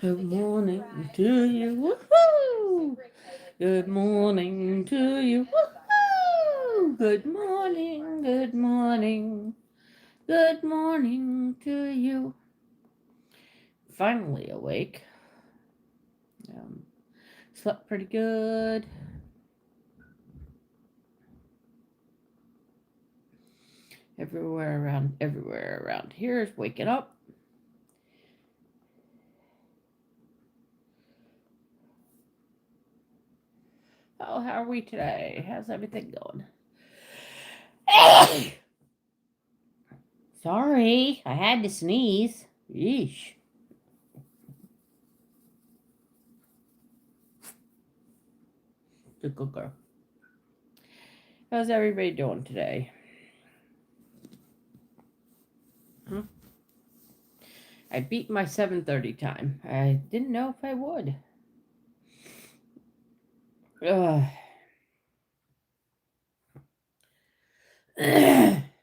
Good morning to you. Woohoo! Good morning to you. Woohoo! Good morning, good morning. Good morning to you. Finally awake. Slept pretty good. Everywhere around here is waking up. Oh, how are we today? How's everything going? Sorry, I had to sneeze. Yeesh. Good girl. How's everybody doing today? I beat my 7:30 time. I didn't know if I would.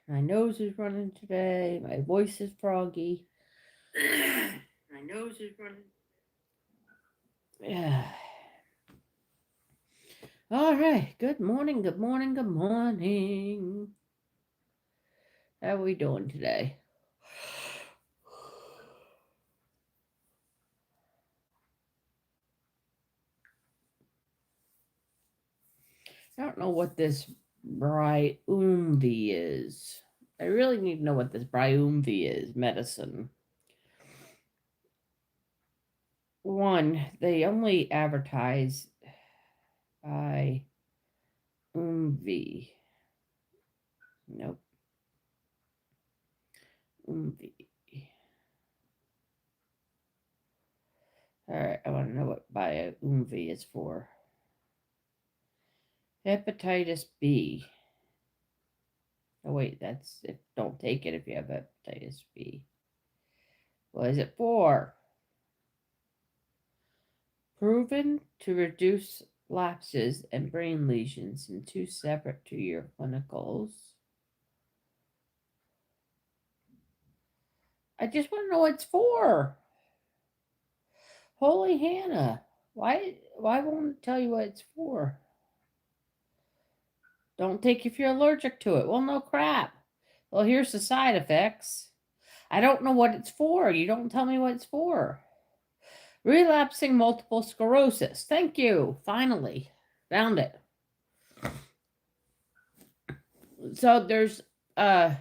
My nose is running today. My voice is froggy. My nose is running. Yeah. All right. Good morning. Good morning. Good morning. How are we doing today? I don't know what this Bryumvi is. I really need to know what this Bryumvi is. Medicine. One, they only advertise by Umvi. Nope. Umvi. Alright, I want to know what Umvi is for. Hepatitis B. Oh wait, that's if don't take it if you have hepatitis B. What is it for? Proven to reduce lapses and brain lesions in 2 separate 2-year clinicals. I just want to know what it's for. Holy Hannah. Why won't it tell you what it's for? Don't take if you're allergic to it. Well, no crap. Well, here's the side effects. I don't know what it's for. You don't tell me what it's for. Relapsing multiple sclerosis. Thank you. Finally. Found it. So there's a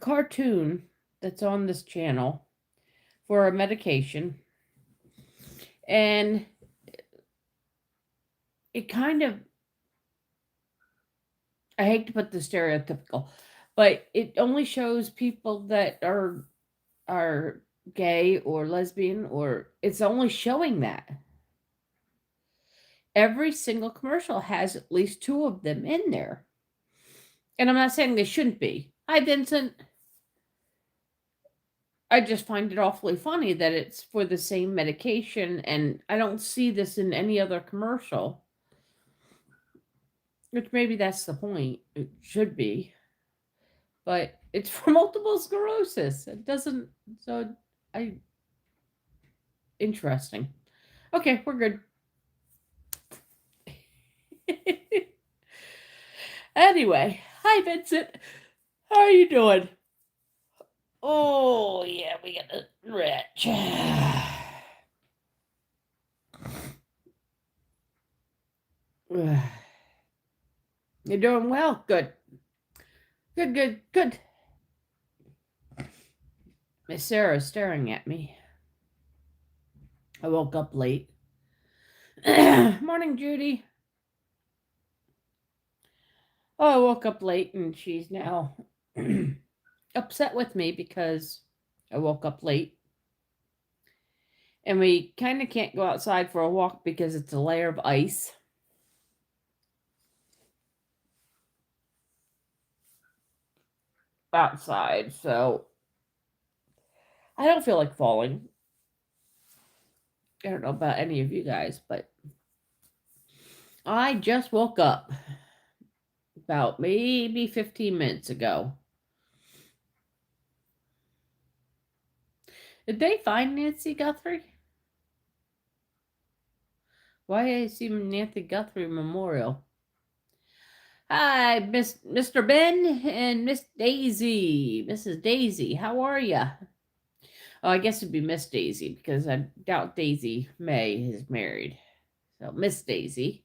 cartoon that's on this channel for a medication. And it kind of, I hate to put the stereotypical, but it only shows people that are gay or lesbian, or it's only showing that. Every single commercial has at least 2 of them in there. And I'm not saying they shouldn't be. Hi, Vincent. I just find it awfully funny that it's for the same medication, and I don't see this in any other commercial. Which maybe that's the point. It should be. But it's for multiple sclerosis. It doesn't, so interesting. Okay, we're good. Anyway, hi Vincent. How are you doing? Oh yeah, we got a wretch. You're doing well. Good. Good. Miss Sarah's staring at me. I woke up late. Morning, Judy. Oh, I woke up late and she's now upset with me because I woke up late. And we kind of can't go outside for a walk because it's a layer of ice. Outside, so I don't feel like falling. I don't know about any of you guys, but I just woke up about maybe 15 minutes ago. Did they find Nancy Guthrie? Why I see Nancy Guthrie Memorial? Hi, Mr. Ben and Miss Daisy. Mrs. Daisy, how are ya? Oh, I guess it'd be Miss Daisy because I doubt Daisy May is married. So, Miss Daisy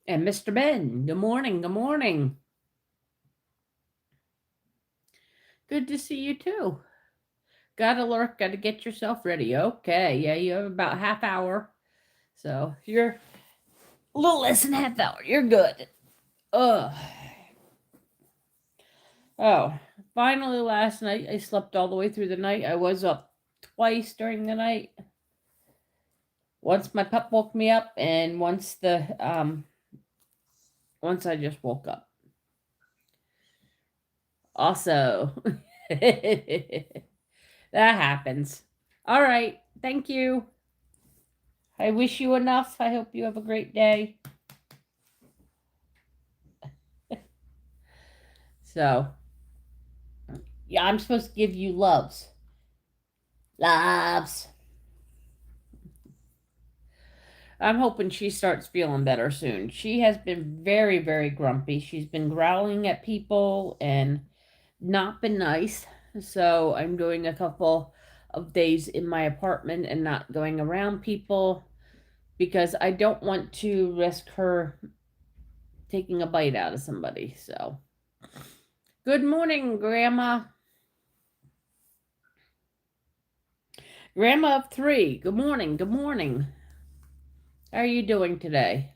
and Mr. Ben. Good morning. Good morning. Good to see you too. Gotta lurk. Gotta get yourself ready. Okay. Yeah, you have about half hour. So, you're a little less than half hour. You're good. Ugh. Oh, finally last night I slept all the way through the night. I was up twice during the night. Once my pup woke me up, and once I just woke up. Also, that happens. All right. Thank you. I wish you enough. I hope you have a great day. So, yeah, I'm supposed to give you loves. Loves. I'm hoping she starts feeling better soon. She has been very, very grumpy. She's been growling at people and not been nice. So I'm doing a couple of days in my apartment and not going around people because I don't want to risk her taking a bite out of somebody. So, good morning, Grandma. Grandma of 3. Good morning. Good morning. How are you doing today?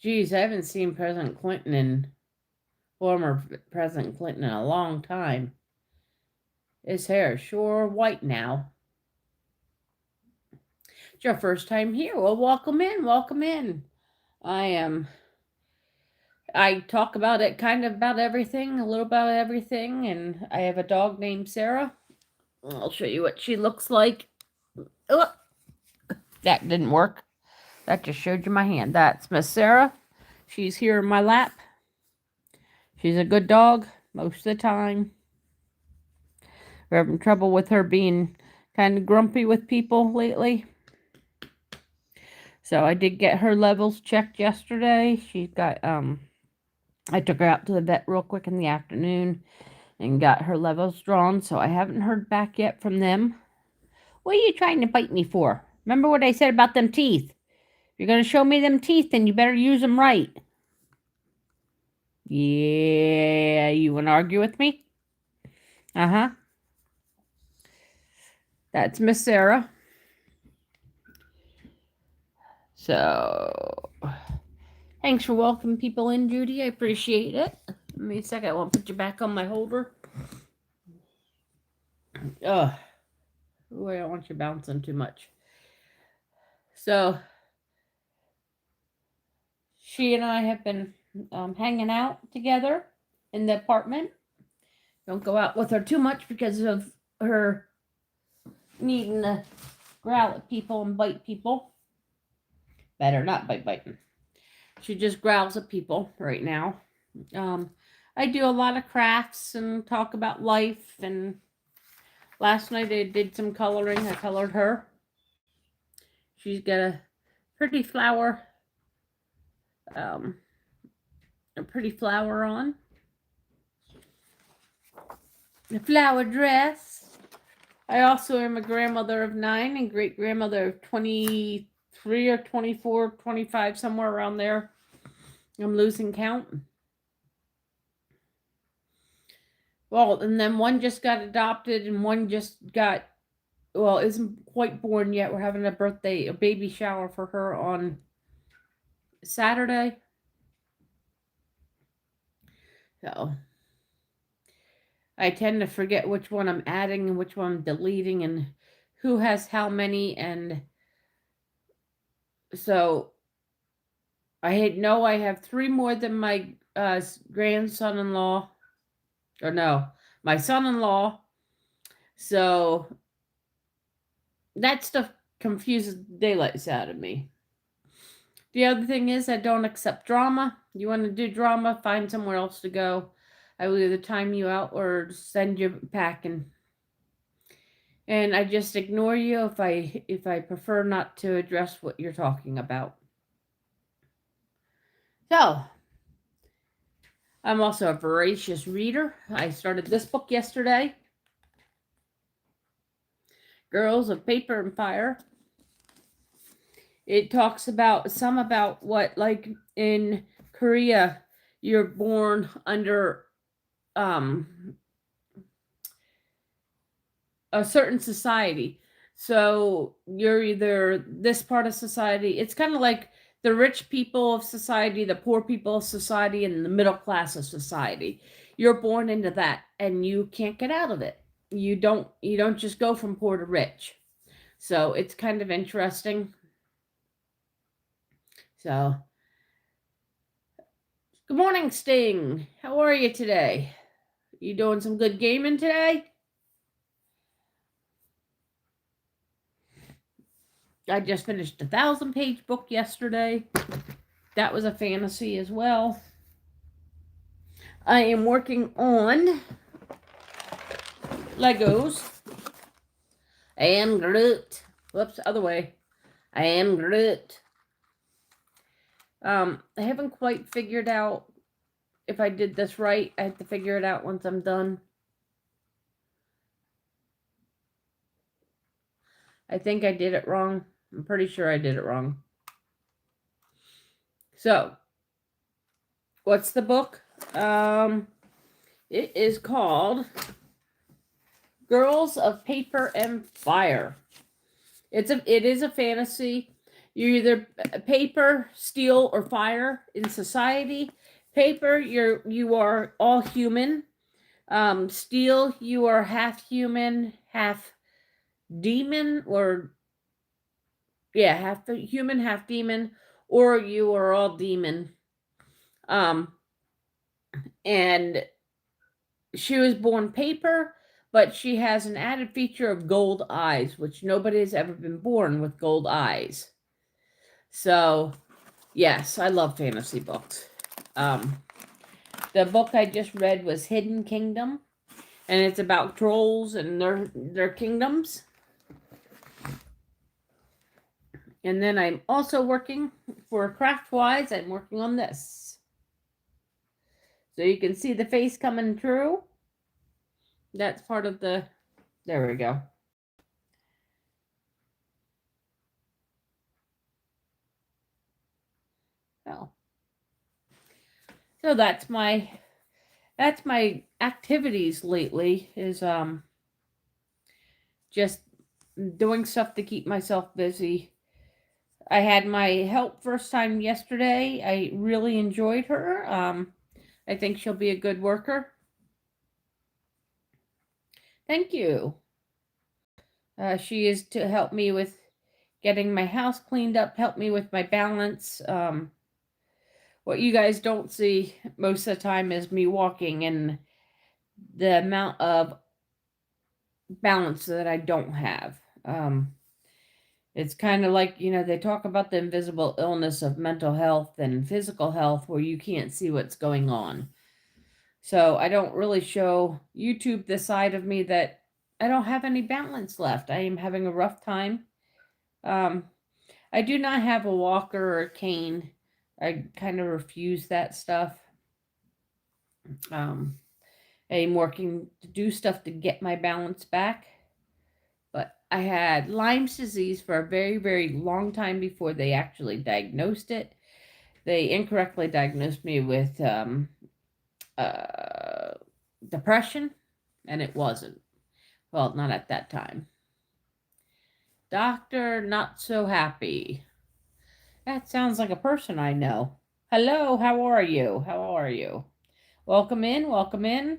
Geez, I haven't seen President Clinton and former President Clinton in a long time. His hair is sure white now. It's your first time here. Well, welcome in. Welcome in. I talk about it kind of about everything, a little about everything, and I have a dog named Sarah. I'll show you what she looks like. Oh, that didn't work. That just showed you my hand. That's Miss Sarah. She's here in my lap. She's a good dog most of the time. We're having trouble with her being kind of grumpy with people lately. So I did get her levels checked yesterday. She's got I took her out to the vet real quick in the afternoon and got her levels drawn, so I haven't heard back yet from them. What are you trying to bite me for? Remember what I said about them teeth? If you're going to show me them teeth, then you better use them right. Yeah, you want to argue with me? Uh-huh. That's Miss Sarah. So, thanks for welcoming people in, Judy. I appreciate it. Give me a second. I won't put you back on my holder. Ugh. Ooh, I don't want you bouncing too much. So, she and I have been hanging out together in the apartment. Don't go out with her too much because of her needing to growl at people and bite people. Better not biting. She just growls at people right now. I do a lot of crafts and talk about life. And last night I did some coloring. I colored her. She's got a pretty flower. A pretty flower on. A flower dress. I also am a grandmother of 9 and great grandmother of 23 or 24, 25, somewhere around there. I'm losing count. Well, and then one just got adopted and one just got, well, isn't quite born yet. We're having a baby shower for her on Saturday. So I tend to forget which one I'm adding and which one I'm deleting and who has how many. And so I know I have 3 more than my grandson-in-law. Or no, my son-in-law. So that stuff confuses daylights out of me. The other thing is I don't accept drama. You want to do drama, find somewhere else to go. I will either time you out or send you packing. And I just ignore you if I prefer not to address what you're talking about. So, I'm also a voracious reader. I started this book yesterday. Girls of Paper and Fire. It talks about what, like in Korea, you're born under a certain society. So you're either this part of society. It's kind of like the rich people of society, the poor people of society, and the middle class of society. You're born into that, and you can't get out of it. You don't just go from poor to rich. So it's kind of interesting. So, good morning, Sting. How are you today? You doing some good gaming today? I just finished a 1,000-page book yesterday. That was a fantasy as well. I am working on Legos. I am Groot. Whoops, other way. I am Groot. I haven't quite figured out if I did this right. I have to figure it out once I'm done. I think I did it wrong. I'm pretty sure I did it wrong. So, what's the book? It is called Girls of Paper and Fire. It is a fantasy. You're either paper, steel, or fire in society. Paper, you are all human. Steel, you are half human, half demon, half human, half demon, or you are all demon. And she was born paper, but she has an added feature of gold eyes, which nobody has ever been born with gold eyes. So, yes, I love fantasy books. The book I just read was Hidden Kingdom, and it's about trolls and their kingdoms. And then I'm also working for Craftwise. I'm working on this. So you can see the face coming through. That's part of the, there we go. Oh. So that's my activities lately is just doing stuff to keep myself busy. I had my help first time yesterday. I really enjoyed her. I think she'll be a good worker. Thank you. She is to help me with getting my house cleaned up, help me with my balance. What you guys don't see most of the time is me walking and the amount of balance that I don't have. It's kind of like, they talk about the invisible illness of mental health and physical health where you can't see what's going on. So I don't really show YouTube the side of me that I don't have any balance left. I am having a rough time. I do not have a walker or a cane. I kind of refuse that stuff. I'm working to do stuff to get my balance back. But I had Lyme's disease for a very, very long time before they actually diagnosed it. They incorrectly diagnosed me with depression, and it wasn't. Well, not at that time. Doctor, not so happy. That sounds like a person I know. Hello, how are you? How are you? Welcome in, welcome in.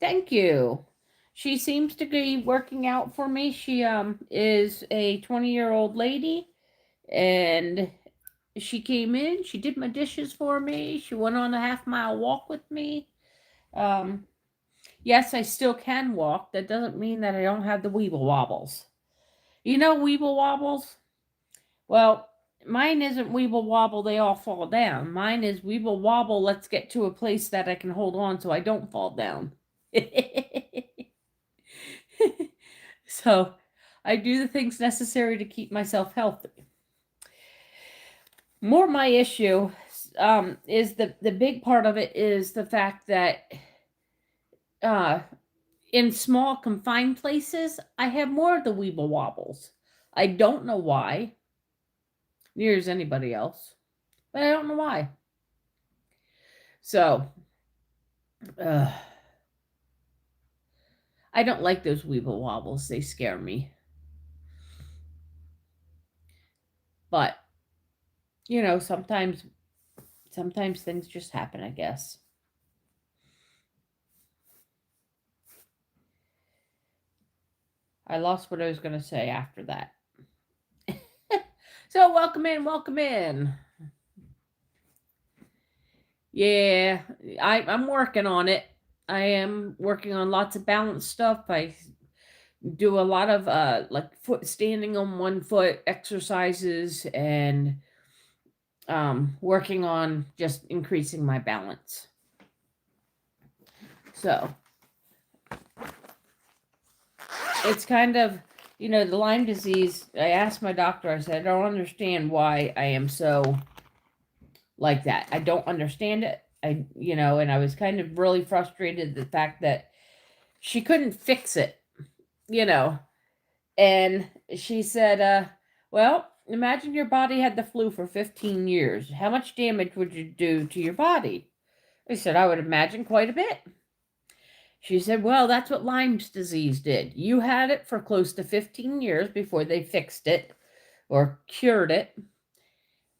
Thank you. She seems to be working out for me. She is a 20-year-old lady, and she came in, she did my dishes for me, she went on a half-mile walk with me. Yes, I still can walk. That doesn't mean that I don't have the weeble wobbles. You know Weeble Wobbles? Well, mine isn't Weeble Wobble, they all fall down. Mine is Weeble Wobble, let's get to a place that I can hold on so I don't fall down. So I do the things necessary to keep myself healthy. More my issue is the big part of it is the fact that uh, in small confined places, I have more of the Weeble Wobbles. I don't know why, near as anybody else, but I don't know why. So, uh, I don't like those Weeble Wobbles. They scare me. But, sometimes things just happen, I guess. I lost what I was going to say after that. So, welcome in, welcome in. Yeah, I'm working on it. I am working on lots of balance stuff. I do a lot of like foot standing on one foot exercises and working on just increasing my balance. So it's kind of, the Lyme disease. I asked my doctor, I said, I don't understand why I am so like that. I don't understand it. And I was kind of really frustrated the fact that she couldn't fix it, And she said, well, imagine your body had the flu for 15 years. How much damage would you do to your body? I said, I would imagine quite a bit. She said, well, that's what Lyme's disease did. You had it for close to 15 years before they fixed it or cured it.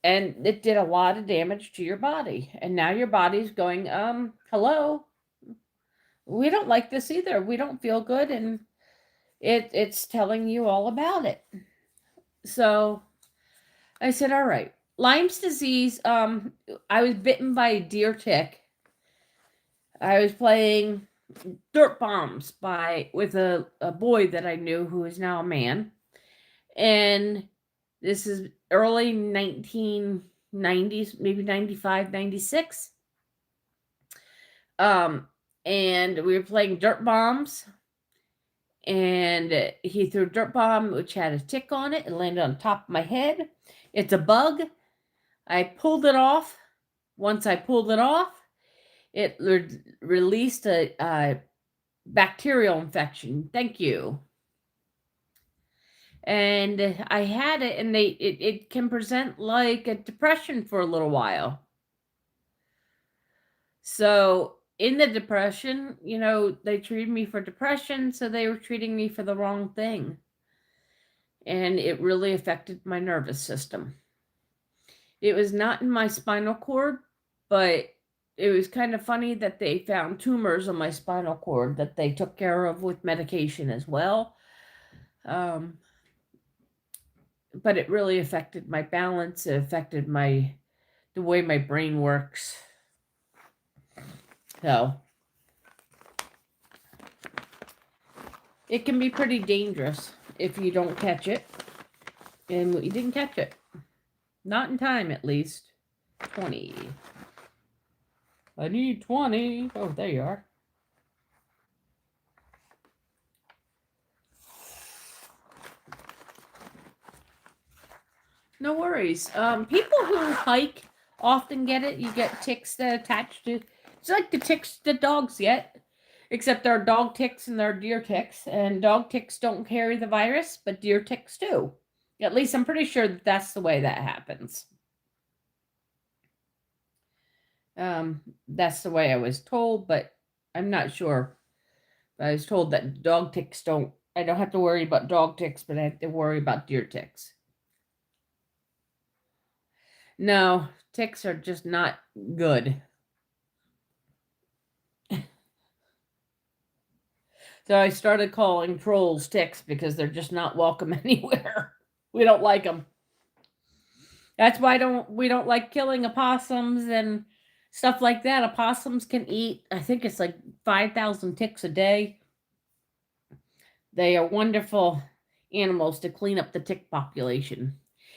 And it did a lot of damage to your body. And now your body's going, hello. We don't like this either. We don't feel good. And it's telling you all about it. So I said, all right. Lyme's disease, I was bitten by a deer tick. I was playing dirt bombs with a boy that I knew who is now a man. And this is early 1990s, maybe 95, 96. And we were playing dirt bombs. And he threw a dirt bomb, which had a tick on it. It landed on top of my head. It's a bug. I pulled it off. Once I pulled it off, it released a bacterial infection. Thank you. And I had it, and it can present like a depression for a little while. So in the depression, they treated me for depression, so they were treating me for the wrong thing. And it really affected my nervous system. It was not in my spinal cord, but it was kind of funny that they found tumors on my spinal cord that they took care of with medication as well. But it really affected my balance. It affected the way my brain works. So it can be pretty dangerous if you don't catch it. And we didn't catch it. Not in time, at least. 20. I need 20. Oh, there you are. No worries. People who hike often get it. You get ticks that attach to. It's like the ticks that dogs get, except there are dog ticks and there are deer ticks. And dog ticks don't carry the virus, but deer ticks do. At least I'm pretty sure that's the way that happens. That's the way I was told, but I'm not sure. I was told that dog ticks don't. I don't have to worry about dog ticks, but I have to worry about deer ticks. No, ticks are just not good. So I started calling trolls ticks because they're just not welcome anywhere. We don't like them. That's why we don't like killing opossums and stuff like that. Opossums can eat, I think it's like 5,000 ticks a day. They are wonderful animals to clean up the tick population.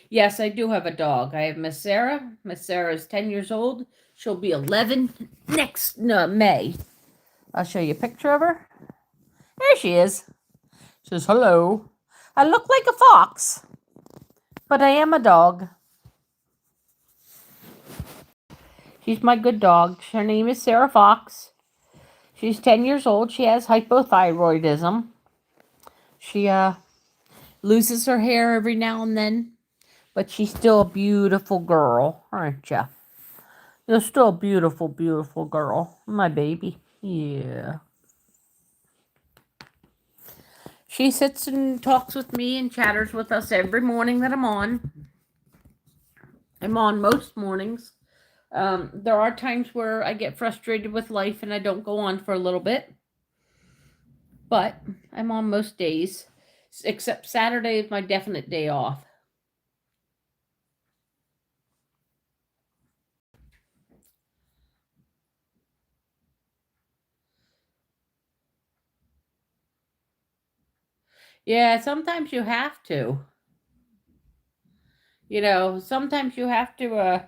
Yes, I do have a dog. I have Miss Sarah. Miss Sarah is 10 years old. She'll be 11 next May. I'll show you a picture of her. There she is. She says, hello. I look like a fox, but I am a dog. She's my good dog. Her name is Sarah Fox. She's 10 years old. She has hypothyroidism. She loses her hair every now and then, but she's still a beautiful girl, aren't you? You're still a beautiful, beautiful girl. My baby. Yeah. She sits and talks with me and chatters with us every morning that I'm on. I'm on most mornings. There are times where I get frustrated with life and I don't go on for a little bit. But I'm on most days, except Saturday is my definite day off. Yeah, sometimes you have to. You know, sometimes you have to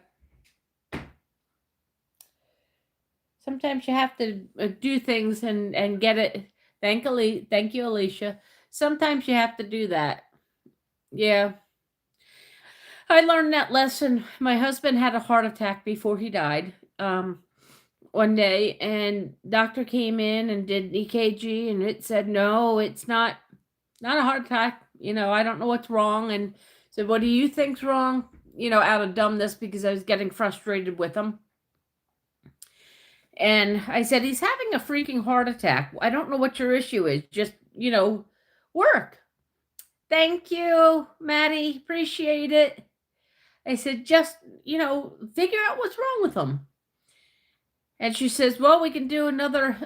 do things and get it. Thank you, Alicia. Sometimes you have to do that. Yeah. I learned that lesson. My husband had a heart attack before he died. One day, and doctor came in and did EKG, and it said no, it's not a heart attack. You know, I don't know what's wrong. And said, what do you think's wrong? You know, out of dumbness, because I was getting frustrated with him. And I said, he's having a freaking heart attack. I don't know what your issue is. Just, you know, work. Thank you, Maddie. Appreciate it. I said, just, you know, figure out what's wrong with him. And she says, well, we can do another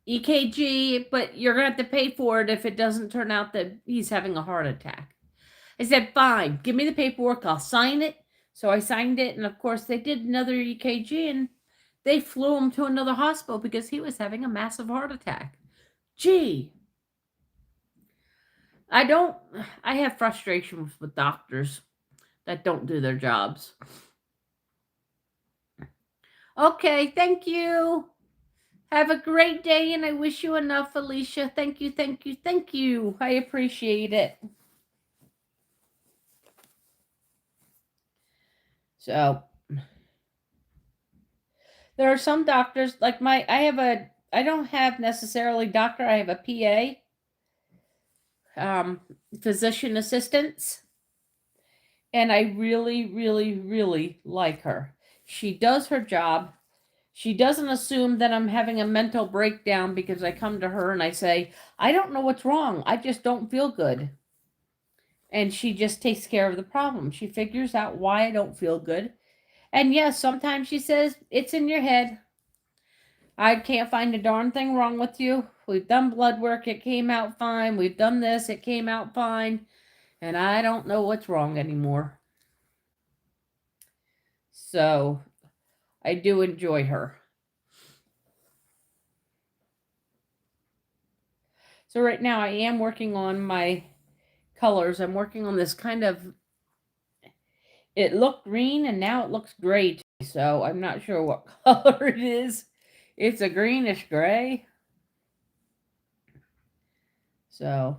EKG, but you're going to have to pay for it if it doesn't turn out that he's having a heart attack. I said, fine, give me the paperwork. I'll sign it. So I signed it. And of course, they did another EKG and they flew him to another hospital because he was having a massive heart attack. Gee, I have frustrations with doctors that don't do their jobs. Okay, thank you. Have a great day, and I wish you enough, Alicia. Thank you, thank you, thank you. I appreciate it. So, there are some doctors, like I don't have necessarily doctor, I have a PA, physician assistants, and I really, really, really like her. She does her job. She doesn't assume that I'm having a mental breakdown because I come to her and I say, I don't know what's wrong. I just don't feel good. And she just takes care of the problem. She figures out why I don't feel good. And yes, sometimes she says, it's in your head. I can't find a darn thing wrong with you. We've done blood work. It came out fine. We've done this. It came out fine. And I don't know what's wrong anymore. So I do enjoy her. So right now I am working on my colors. I'm working on this kind of, it looked green and now it looks gray. So I'm not sure what color it is. It's a greenish gray. So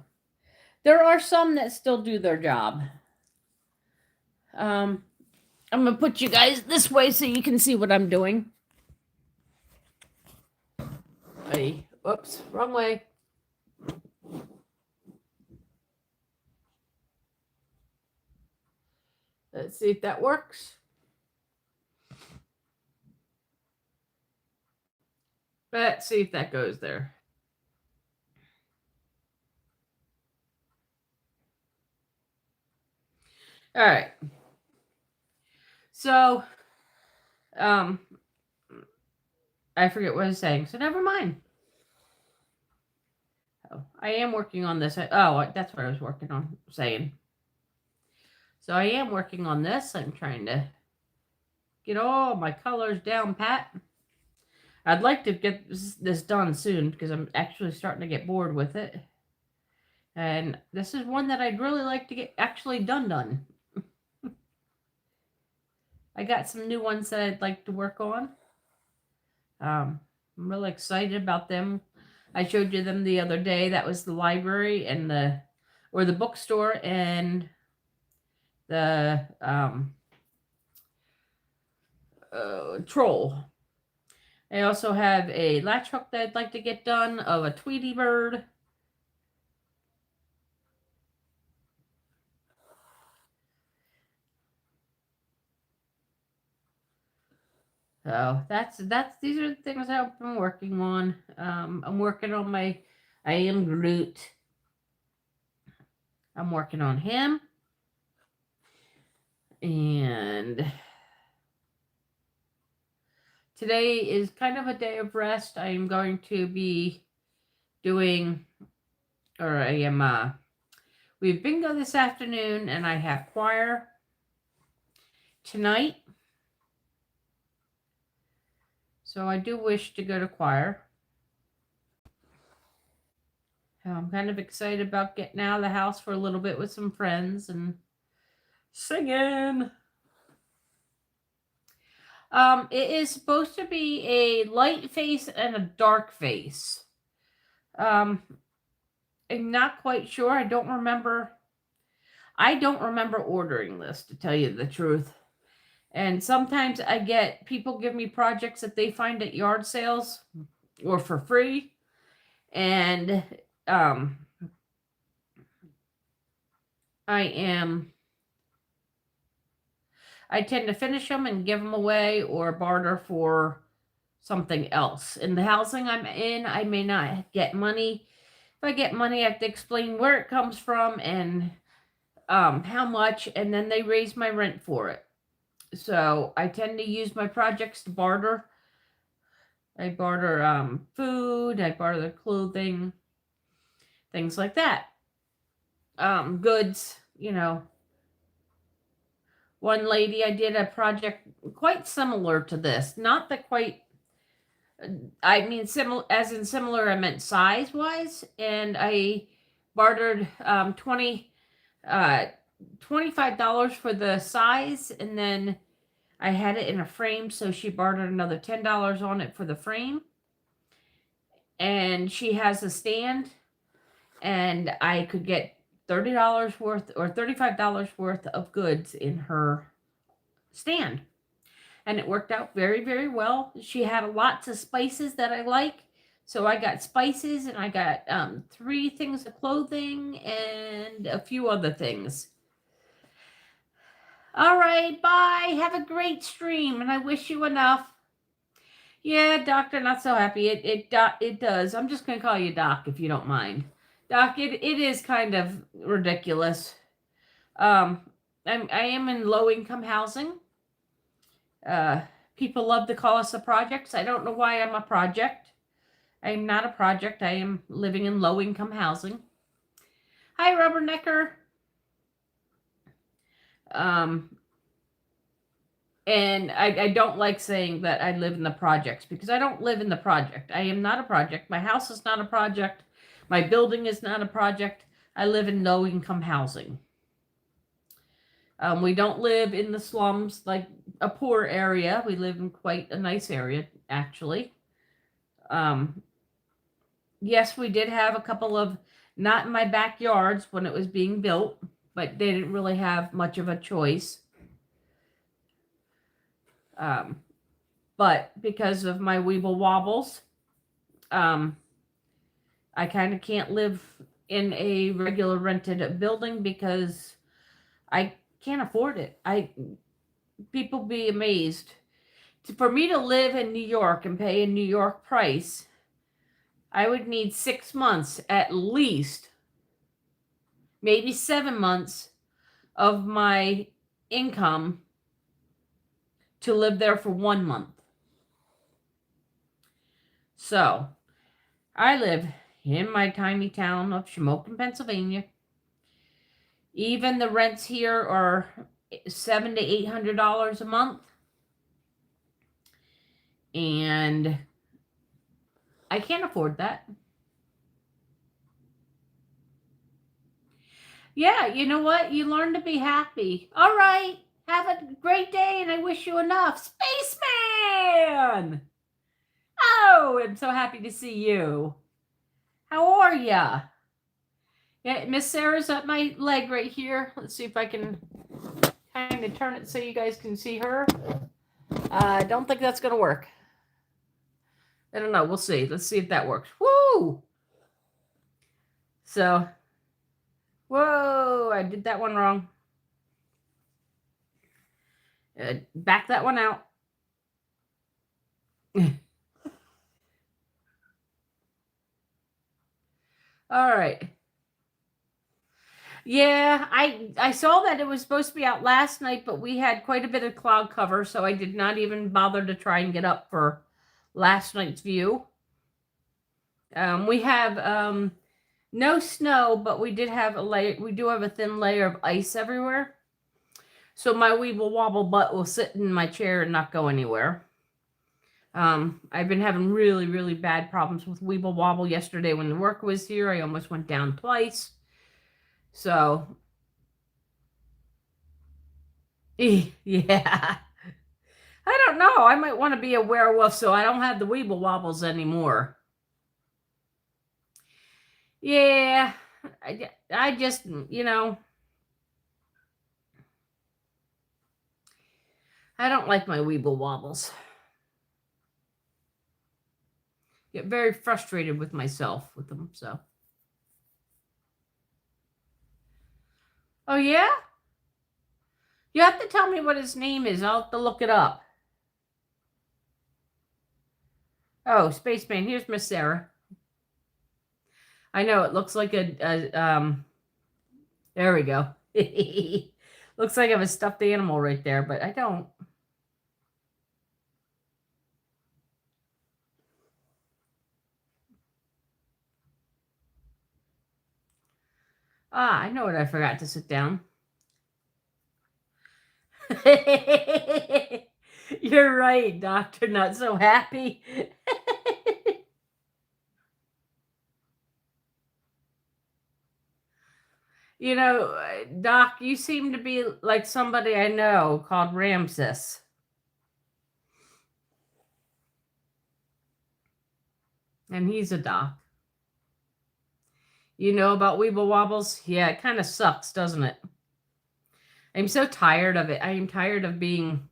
there are some that still do their job. I'm going to put you guys this way so you can see what I'm doing. Hey, whoops, wrong way. Let's see if that works. Let's see if that goes there. All right. So, I forget what I was saying, so never mind. Oh, I am working on this. That's what I was working on saying. So I am working on this. I'm trying to get all my colors down pat. I'd like to get this done soon because I'm actually starting to get bored with it. And this is one that I'd really like to get actually done. I got some new ones that I'd like to work on. I'm really excited about them. I showed you them the other day. That was the library and the bookstore and the troll. I also have a latch hook that I'd like to get done of a Tweety bird. So that's these are the things I've been working on. I'm working on my I am Groot. I'm working on him. And today is kind of a day of rest. I am going to be doing, or I am, we have bingo this afternoon and I have choir tonight. So I do wish to go to choir. I'm kind of excited about getting out of the house for a little bit with some friends and singing. It is supposed to be a light face and a dark face. I'm not quite sure. I don't remember ordering this, to tell you the truth. And sometimes I get people give me projects that they find at yard sales or for free. And I tend to finish them and give them away or barter for something else. In the housing I'm in, I may not get money. If I get money, I have to explain where it comes from and how much, and then they raise my rent for it. So I tend to use my projects to barter. I barter food, I barter clothing, things like that. Goods, One lady, I did a project quite similar to this. Not the quite, I mean, similar, as in similar, I meant size wise. And I bartered $25 for the size. And then I had it in a frame. So she bartered another $10 on it for the frame. And she has a stand. And I could get $30 worth or $35 worth of goods in her stand. And it worked out very, very well. She had lots of spices that I like. So I got spices and I got 3 things of clothing and a few other things. All right, bye. Have a great stream and I wish you enough. Yeah, doctor, not so happy. It does. I'm just going to call you Doc if you don't mind. Doc, it is kind of ridiculous. I am in low-income housing. People love to call us a project. I don't know why I'm a project. I am not a project. I am living in low-income housing. Hi, Rubbernecker. And I don't like saying that I live in the projects because I don't live in the project. I am not a project. My house is not a project. My building is not a project. I live in low-income housing. We don't live in the slums like a poor area. We live in quite a nice area, actually. Yes, we did have a couple of, not in my backyards when it was being built, but they didn't really have much of a choice. But because of my weeble wobbles, I kind of can't live in a regular rented building because I can't afford it. People be amazed. For me to live in New York and pay a New York price, I would need 6 months at least, maybe 7 months of my income to live there for 1 month. So, I live in my tiny town of Shamokin, Pennsylvania. Even the rents here are $700 to $800 a month. And I can't afford that. Yeah, you know what? You learn to be happy. All right. Have a great day, and I wish you enough. Spaceman! Oh, I'm so happy to see you. How are ya? Yeah, Miss Sarah's at my leg right here. Let's see if I can kind of turn it so you guys can see her. I don't think that's going to work. I don't know. We'll see. Let's see if that works. Woo! So, whoa, I did that one wrong. Back that one out. All right. Yeah, I saw that it was supposed to be out last night, but we had quite a bit of cloud cover, so I did not even bother to try and get up for last night's view. We have no snow, but we did have a layer. We do have a thin layer of ice everywhere, so my weeble wobble butt will sit in my chair and not go anywhere. I've been having really, really bad problems with weeble wobble. Yesterday when the work was here, I almost went down twice. So, yeah. I don't know. I might want to be a werewolf so I don't have the weeble wobbles anymore. Yeah. I just, I don't like my weeble wobbles. Get very frustrated with myself with them, so. Oh, yeah? You have to tell me what his name is. I'll have to look it up. Oh, Spaceman. Here's Miss Sarah. I know it looks like there we go. Looks like I have a stuffed animal right there, but I don't. Ah, I know what I forgot to sit down. You're right, Doctor. Not so happy. Doc, you seem to be like somebody I know called Ramses. And he's a doc. You know about Weeble Wobbles? Yeah, it kind of sucks, doesn't it? I'm so tired of it. I am tired of being...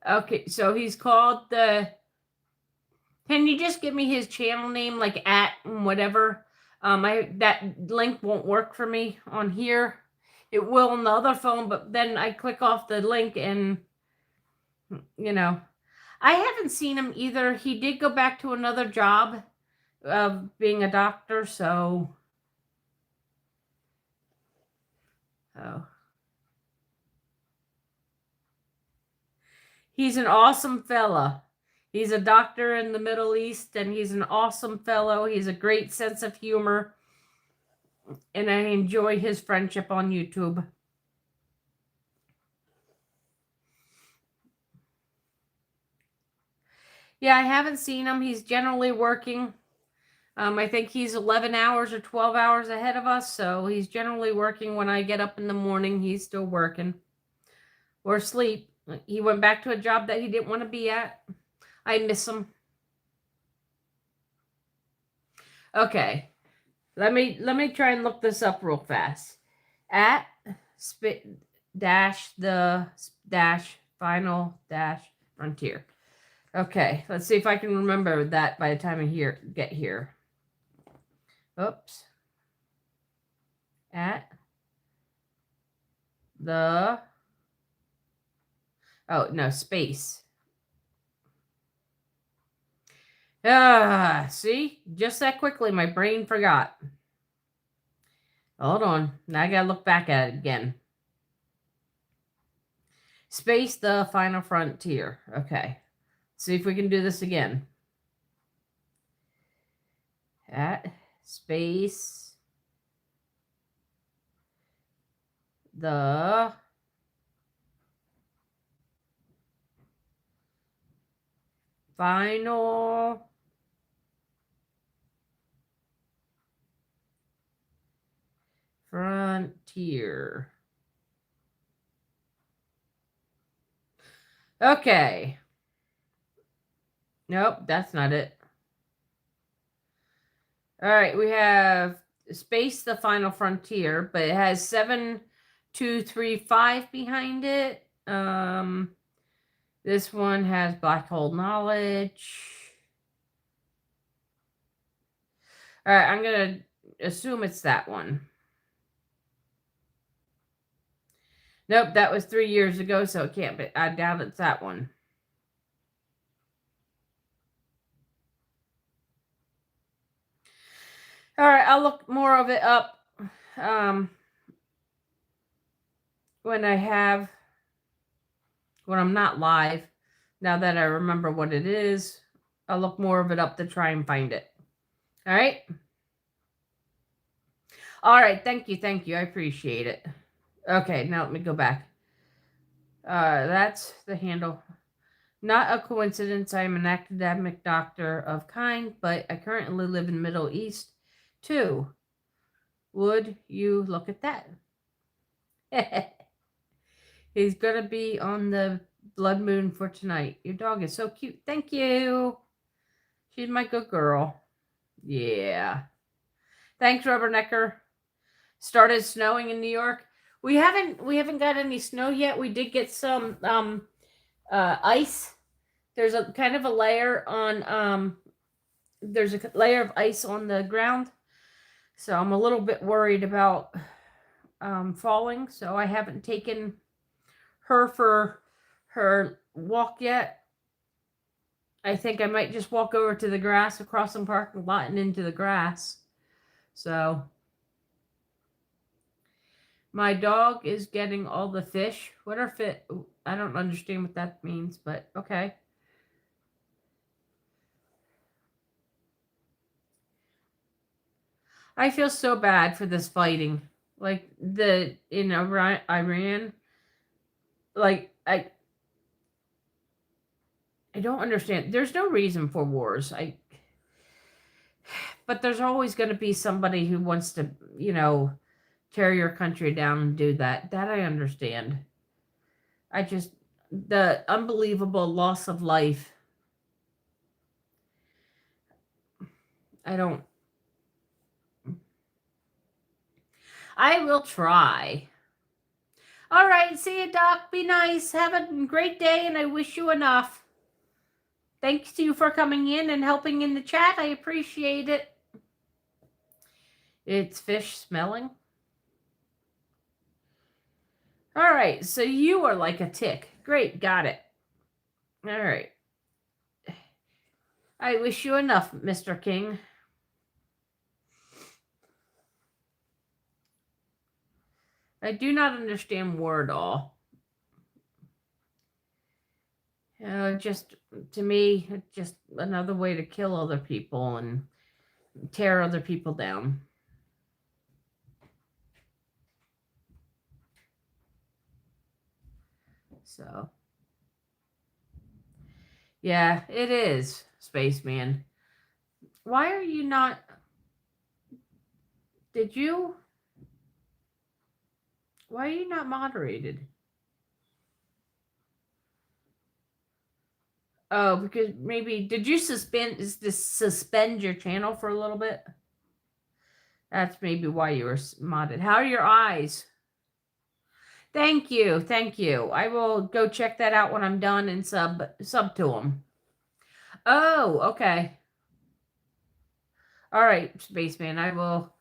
Okay, so he's called the... Can you just give me his channel name, like at whatever? That link won't work for me on here. It will on the other phone, but then I click off the link and, I haven't seen him either. He did go back to another job of being a doctor, so. Oh. He's an awesome fella. He's a doctor in the Middle East, and he's an awesome fellow. He's a great sense of humor, and I enjoy his friendship on YouTube. Yeah, I haven't seen him. He's generally working. I think he's 11 hours or 12 hours ahead of us, so he's generally working. When I get up in the morning, he's still working. Or asleep. He went back to a job that he didn't want to be at. I miss him. Okay. Let me try and look this up real fast. At final frontier. Okay, let's see if I can remember that by the time I get here. Oops. At the... Oh, no, space. See? Just that quickly, my brain forgot. Hold on. Now I gotta look back at it again. Space, the final frontier. Okay. See if we can do this again. At space, the final frontier. Okay. Nope, that's not it. All right, we have Space the Final Frontier, but it has 7235 behind it. This one has Black Hole Knowledge. All right, I'm going to assume it's that one. Nope, that was 3 years ago, so it can't be. I doubt it's that one. All right, I'll look more of it up when I'm not live. Now that I remember what it is, I'll look more of it up to try and find it. All right. All right. Thank you. I appreciate it. Okay, now let me go back. That's the handle. Not a coincidence. I am an academic doctor of kind, but I currently live in the Middle East too. Would you look at that? He's gonna be on the blood moon for tonight. Your dog is so cute. Thank you. She's my good girl. Yeah. Thanks, Rubbernecker. Started snowing in New York. We haven't got any snow yet. We did get some ice. There's a kind of a layer on there's a layer of ice on the ground. So I'm a little bit worried about falling. So I haven't taken her for her walk yet. I think I might just walk over to the grass across the parking lot and into the grass. So my dog is getting all the fish. What are fish? I don't understand what that means, but okay. I feel so bad for this fighting. Like in Iran. Like I don't understand. There's no reason for wars. But there's always going to be somebody who wants to, tear your country down and do that. That I understand. The unbelievable loss of life. I will try. All right, see you, Doc. Be nice. Have a great day, and I wish you enough. Thanks to you for coming in and helping in the chat. I appreciate it. It's fish smelling. All right, so you are like a tick. Great, got it. All right. I wish you enough, Mr. King. I do not understand war at all. Just to me, just another way to kill other people and tear other people down. So, yeah, it is, Spaceman. Why are you not... Why are you not moderated? Oh, because maybe... Did you suspend your channel for a little bit? That's maybe why you were modded. How are your eyes? Thank you. I will go check that out when I'm done and sub to them. Oh, okay. All right, Spaceman. I will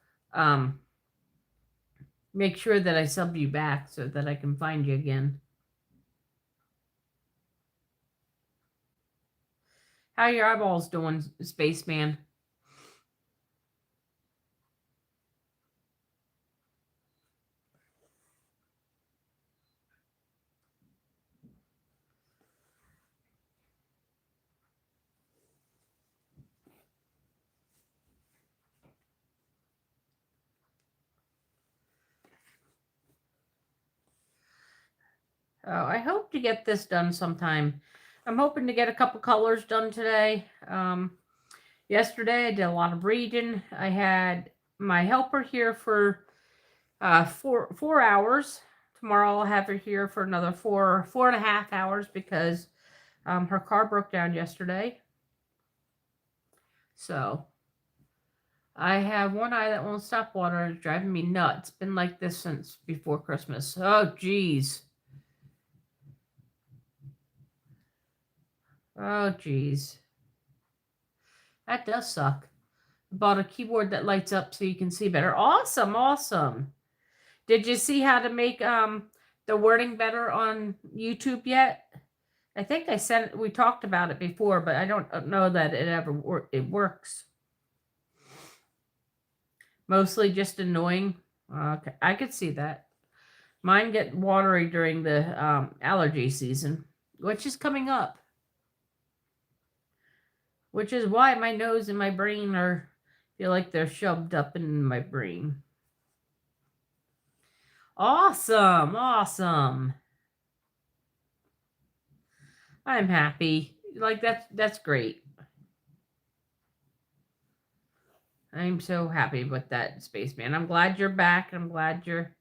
make sure that I sub you back so that I can find you again. How are your eyeballs doing, Spaceman? Oh, I hope to get this done sometime. I'm hoping to get a couple colors done today. Yesterday I did a lot of reading. I had my helper here for 4 hours. Tomorrow I'll have her here for another 4.5 hours because her car broke down yesterday. So I have one eye that won't stop watering. It's driving me nuts. It's been like this since before Christmas. Oh, geez. Oh, geez. That does suck. I bought a keyboard that lights up so you can see better. Awesome, awesome. Did you see how to make the wording better on YouTube yet? I think we talked about it before, but I don't know that it works. Mostly just annoying. Okay, I could see that. Mine get watery during the allergy season, which is coming up. Which is why my nose and my brain feel like they're shoved up in my brain. Awesome, awesome. I'm happy. Like that's great. I'm so happy with that, Spaceman. I'm glad you're back. I'm glad you're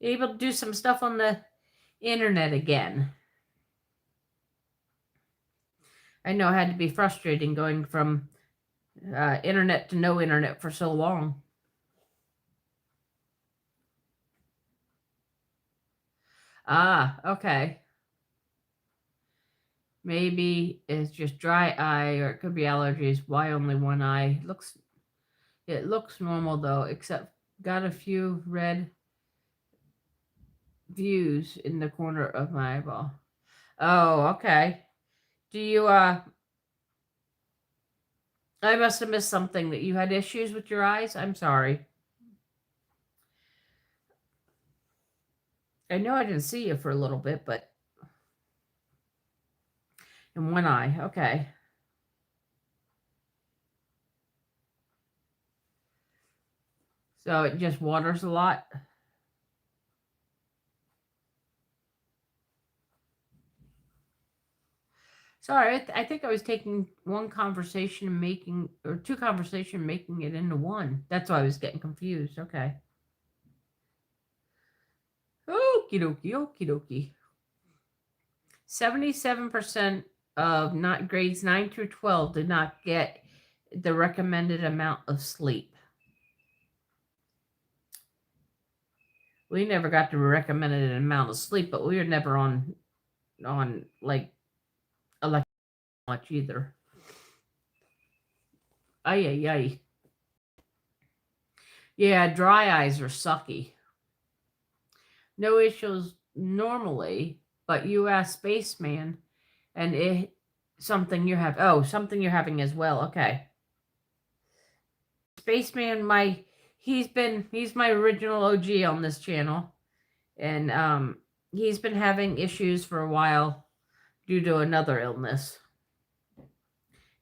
able to do some stuff on the internet again. I know it had to be frustrating going from internet to no internet for so long. Ah, okay. Maybe it's just dry eye, or it could be allergies. Why only one eye? It looks normal though, except got a few red views in the corner of my eyeball. Oh, okay. Do you I must have missed something, that you had issues with your eyes? I'm sorry. I know I didn't see you for a little bit, but in one eye. Okay. So it just waters a lot. Sorry, I think I was taking one conversation and making, or two conversation making it into one. That's why I was getting confused. Okay. Okie dokie, okie dokie. 77% of not grades 9 through 12 did not get the recommended amount of sleep. We never got the recommended amount of sleep, but we were never on like electric much either. Ay, ay, ay. Yeah, dry eyes are sucky. No issues normally, but you ask Spaceman, and something you have. Oh, something you're having as well. Okay. Spaceman, he's my original OG on this channel, and he's been having issues for a while due to another illness.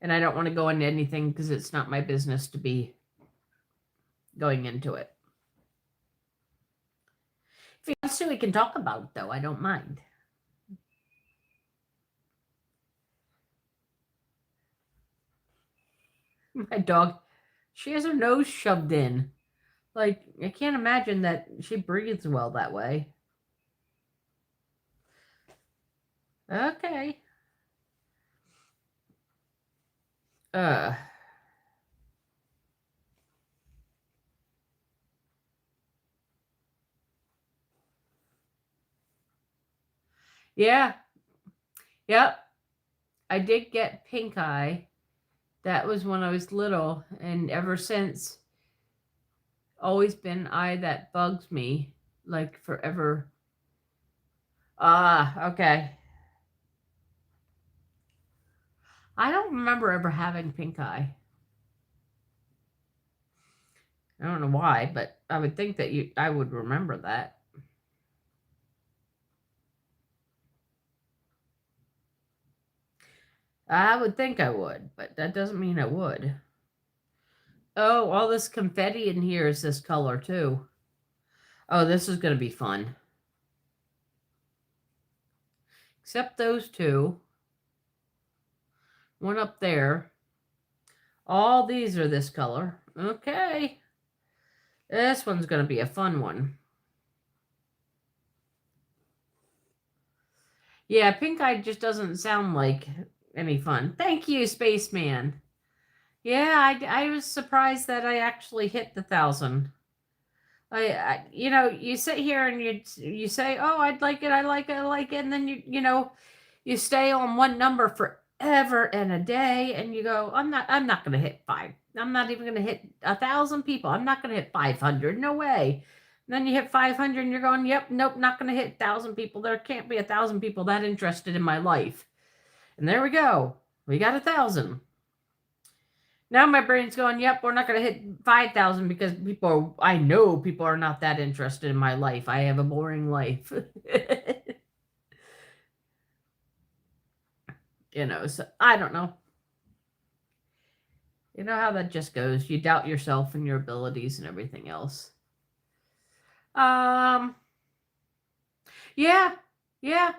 And I don't want to go into anything because it's not my business to be going into it. If he wants to, we can talk about it, though. I don't mind. My dog, she has her nose shoved in. Like, I can't imagine that she breathes well that way. Okay. Uh. Yeah. Yep. I did get pink eye. That was when I was little, and ever since, always been eye that bugs me, like forever. Ah, okay. I don't remember ever having pink eye. I don't know why, but I would think that I would remember that. I would think I would, but that doesn't mean I would. Oh, all this confetti in here is this color too. Oh, this is going to be fun. Except those two. One up there. All these are this color. Okay. This one's going to be a fun one. Yeah, pink eye just doesn't sound like any fun. Thank you, Spaceman. Yeah, I was surprised that I actually hit the 1,000. You sit here and you say, "Oh, I'd like it, I like it, I like it," and then you stay on one number forever and a day, and you go, I'm not going to hit 5. I'm not even going to hit 1,000 people. I'm not going to hit 500. No way. And then you hit 500, and you're going, "Yep, nope, not going to hit 1,000 people. There can't be 1,000 people that interested in my life." And there we go. We got 1,000. Now my brain's going, "Yep, we're not going to hit 5,000 because I know people are not that interested in my life. I have a boring life." So I don't know. You know how that just goes. You doubt yourself and your abilities and everything else. Yeah. Yeah.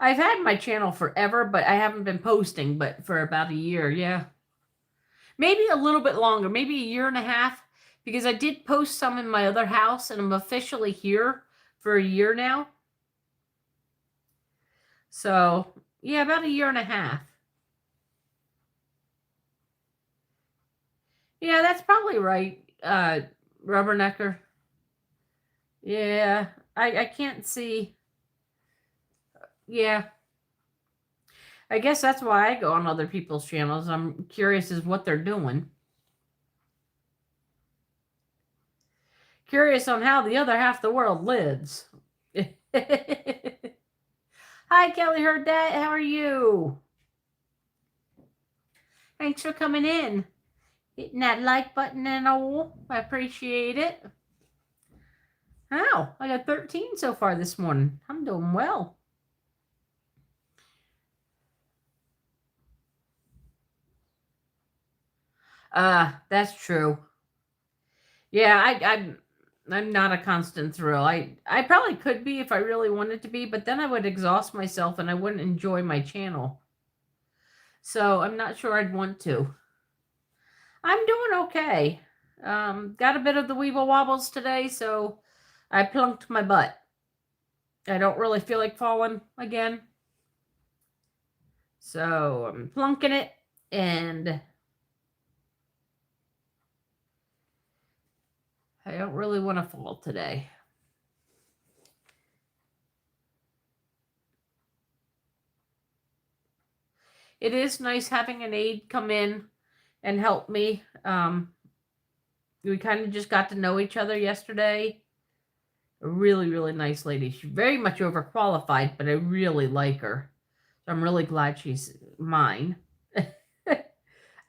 I've had my channel forever, but I haven't been posting, but for about a year, yeah. Maybe a little bit longer, maybe a year and a half, because I did post some in my other house, and I'm officially here for a year now. So, yeah, about a year and a half. Yeah, that's probably right, Rubbernecker. Yeah, I can't see. Yeah. I guess that's why I go on other people's channels. I'm curious as what they're doing. Curious on how the other half of the world lives. Hi, Kelly, heard that. How are you? Thanks for coming in. Hitting that like button and all. I appreciate it. Wow, I got 13 so far this morning. I'm doing well. That's true. Yeah, I'm not a constant thrill. I probably could be if I really wanted to be, but then I would exhaust myself and I wouldn't enjoy my channel. So I'm not sure I'd want to. I'm doing okay. Got a bit of the weeble wobbles today, so I plunked my butt. I don't really feel like falling again. So I'm plunking it, and I don't really want to fall today. It is nice having an aide come in and help me. We kind of just got to know each other yesterday. A really, really nice lady. She's very much overqualified, but I really like her. So I'm really glad she's mine.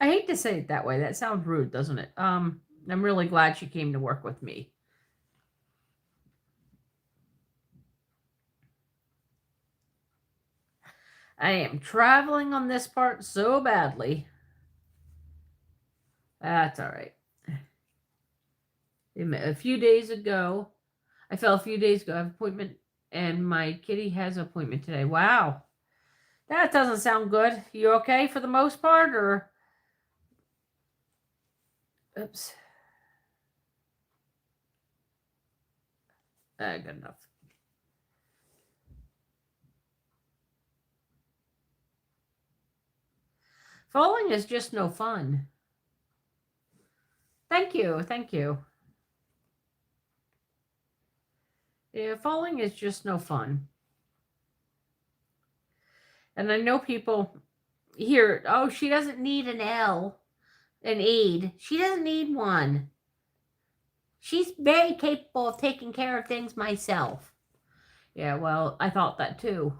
I hate to say it that way. That sounds rude, doesn't it? I'm really glad she came to work with me. I am traveling on this part so badly. That's all right. A few days ago, I fell a few days ago. I have an appointment, and my kitty has an appointment today. Wow. That doesn't sound good. You okay for the most part, or? Oops. Good enough. Falling is just no fun. Thank you. Thank you. Yeah, falling is just no fun. And I know people here, "Oh, she doesn't need an aid. She doesn't need one. She's very capable of taking care of things myself." Yeah, well, I thought that too.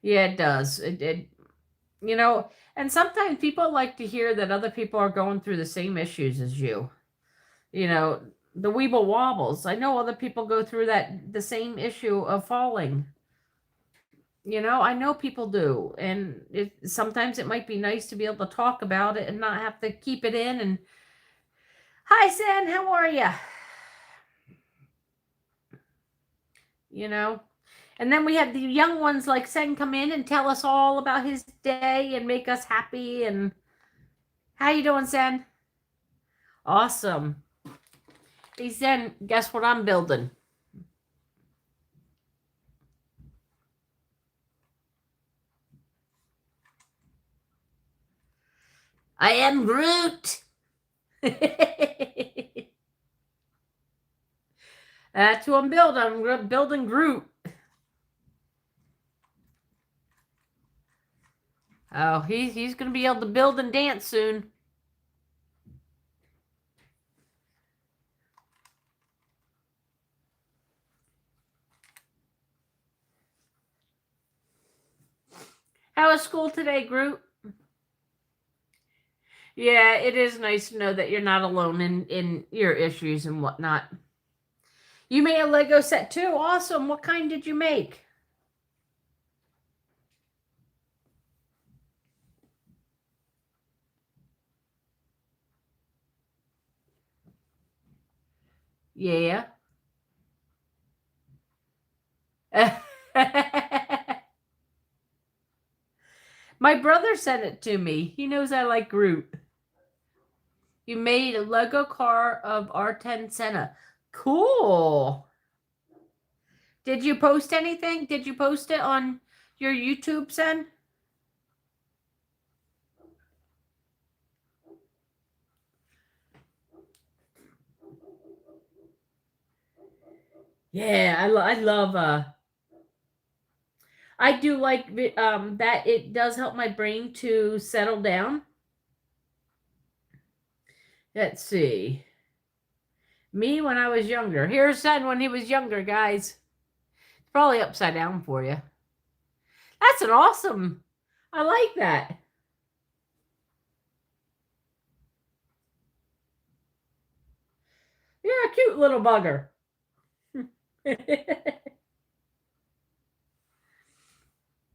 Yeah, it does. And sometimes people like to hear that other people are going through the same issues as you. The weeble wobbles. I know other people go through the same issue of falling. I know people do. And sometimes it might be nice to be able to talk about it and not have to keep it in. And hi, Sen, how are you? And then we have the young ones like Sen come in and tell us all about his day and make us happy. And How you doing, Zen? Awesome. Hey, Zen, guess what I'm building? I am Groot. That's who I'm building. I'm building Groot. Oh, he's going to be able to build and dance soon. How was school today, Groot? Yeah, it is nice to know that you're not alone in your issues and whatnot. You made a Lego set too? Awesome. What kind did you make? Yeah. My brother sent it to me. He knows I like Groot. You made a Lego car of R10 Senna. Cool. Did you post anything? Did you post it on your YouTube, Sen? Yeah, I love I do like that it does help my brain to settle down. Let's see. Me when I was younger. Here's Sen when he was younger, guys. It's probably upside down for you. That's an awesome. I like that. You're a cute little bugger.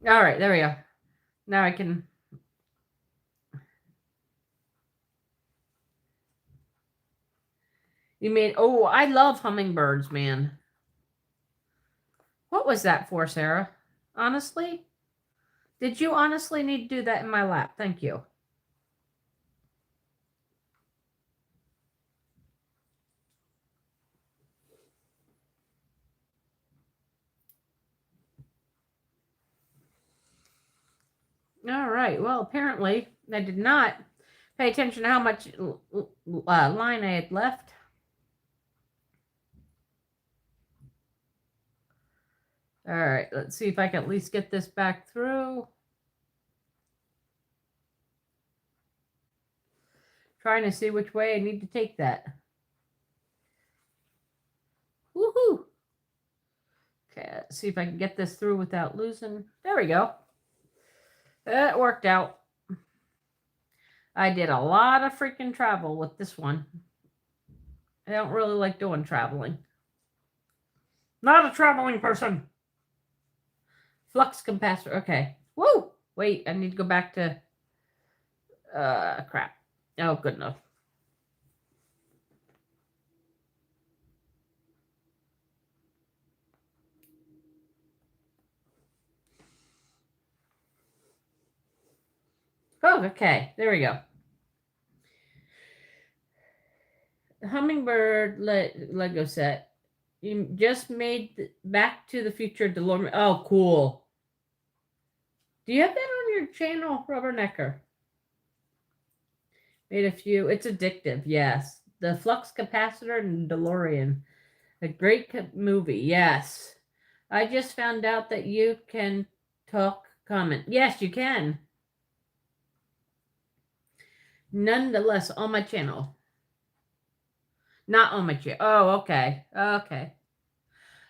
All right, there we go. Now I can. You made. Oh, I love hummingbirds, man. What was that for, Sarah? Honestly? Did you honestly need to do that in my lap? Thank you. All right. Well, apparently I did not pay attention to how much line I had left. All right. Let's see if I can at least get this back through. Trying to see which way I need to take that. Woohoo! Okay, let's see if I can get this through without losing. There we go. That worked out. I did a lot of freaking travel with this one. I don't really like doing traveling. Not a traveling person. Flux capacitor. Okay. Whoa! Wait, I need to go back to... crap. Oh, good enough. Oh, okay. There we go. Hummingbird Lego set. You just made Back to the Future DeLorean. Oh, cool. Do you have that on your channel, Rubbernecker? Made a few. It's addictive, yes. The Flux Capacitor and DeLorean. A great movie, yes. I just found out that you can talk, comment. Yes, you can. Nonetheless, on my channel. Not on my channel. Oh, okay. Okay.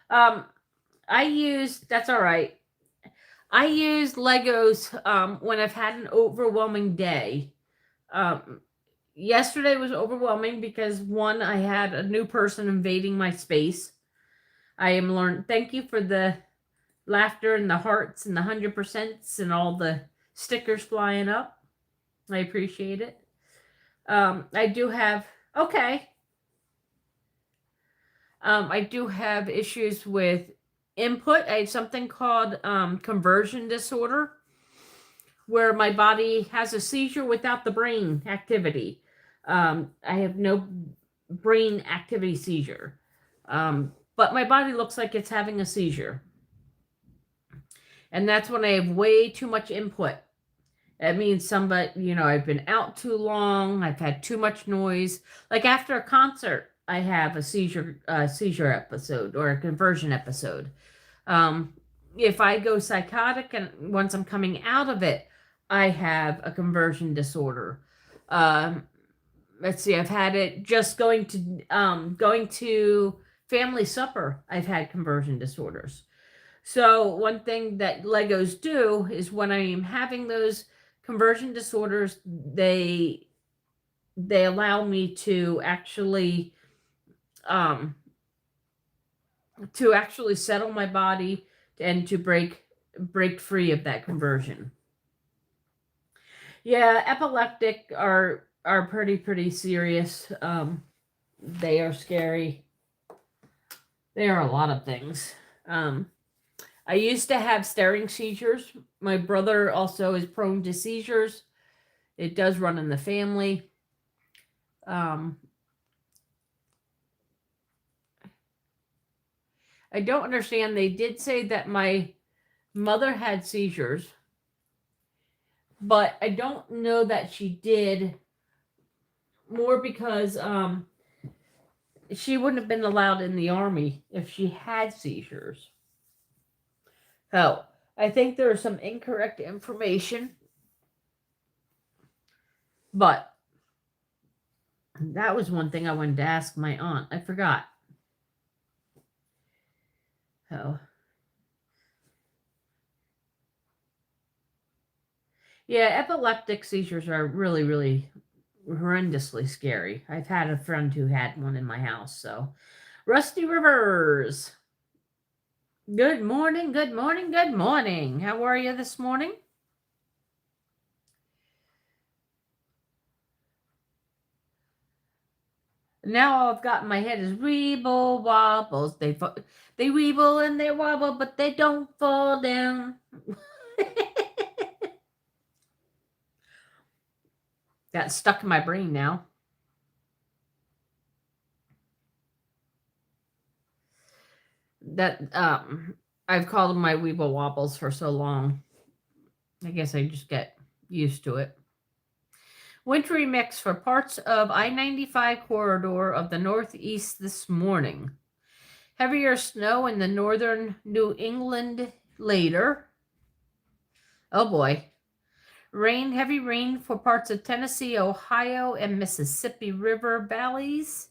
I use, that's all right. I use Legos when I've had an overwhelming day. Yesterday was overwhelming because one, I had a new person invading my space. I am learned. Thank you for the laughter and the hearts and the 100% and all the stickers flying up. I appreciate it. I do have, okay. I do have issues with input. I have something called conversion disorder, where my body has a seizure without the brain activity. I have no brain activity seizure. But my body looks like it's having a seizure. And that's when I have way too much input. That means somebody, I've been out too long, I've had too much noise. Like after a concert, I have a seizure episode or a conversion episode. If I go psychotic and once I'm coming out of it, I have a conversion disorder. Let's see, I've had it just going to family supper. I've had conversion disorders. So one thing that Legos do is when I am having those conversion disorders, they allow me to actually settle my body and to break free of that conversion. Yeah, epileptic are pretty serious. They are scary. They are a lot of things. I used to have staring seizures. My brother also is prone to seizures. It does run in the family. I don't understand. They did say that my mother had seizures, but I don't know that she did, more because she wouldn't have been allowed in the army if she had seizures. So I think there is some incorrect information, but that was one thing I wanted to ask my aunt. I forgot. Oh. Yeah, epileptic seizures are really, really horrendously scary. I've had a friend who had one in my house, so. Rusty Rivers. Good morning, good morning, good morning. How are you this morning? Now all I've got in my head is weeble wobbles. They weeble and they wobble, but they don't fall down. Got stuck in my brain now. That I've called them my weeble wobbles for so long. I guess I just get used to it. Wintry mix for parts of I-95 corridor of the Northeast this morning. Heavier snow in the northern New England later. Oh boy. Heavy rain for parts of Tennessee, Ohio, and Mississippi River valleys.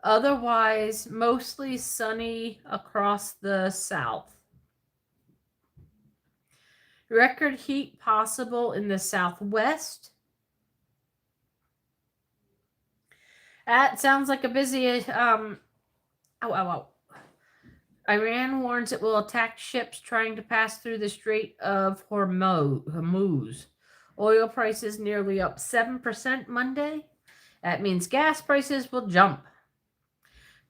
Otherwise, mostly sunny across the south. Record heat possible in the southwest. That sounds like a busy, Iran warns it will attack ships trying to pass through the Strait of Hormuz. Oil prices nearly up 7% Monday. That means gas prices will jump.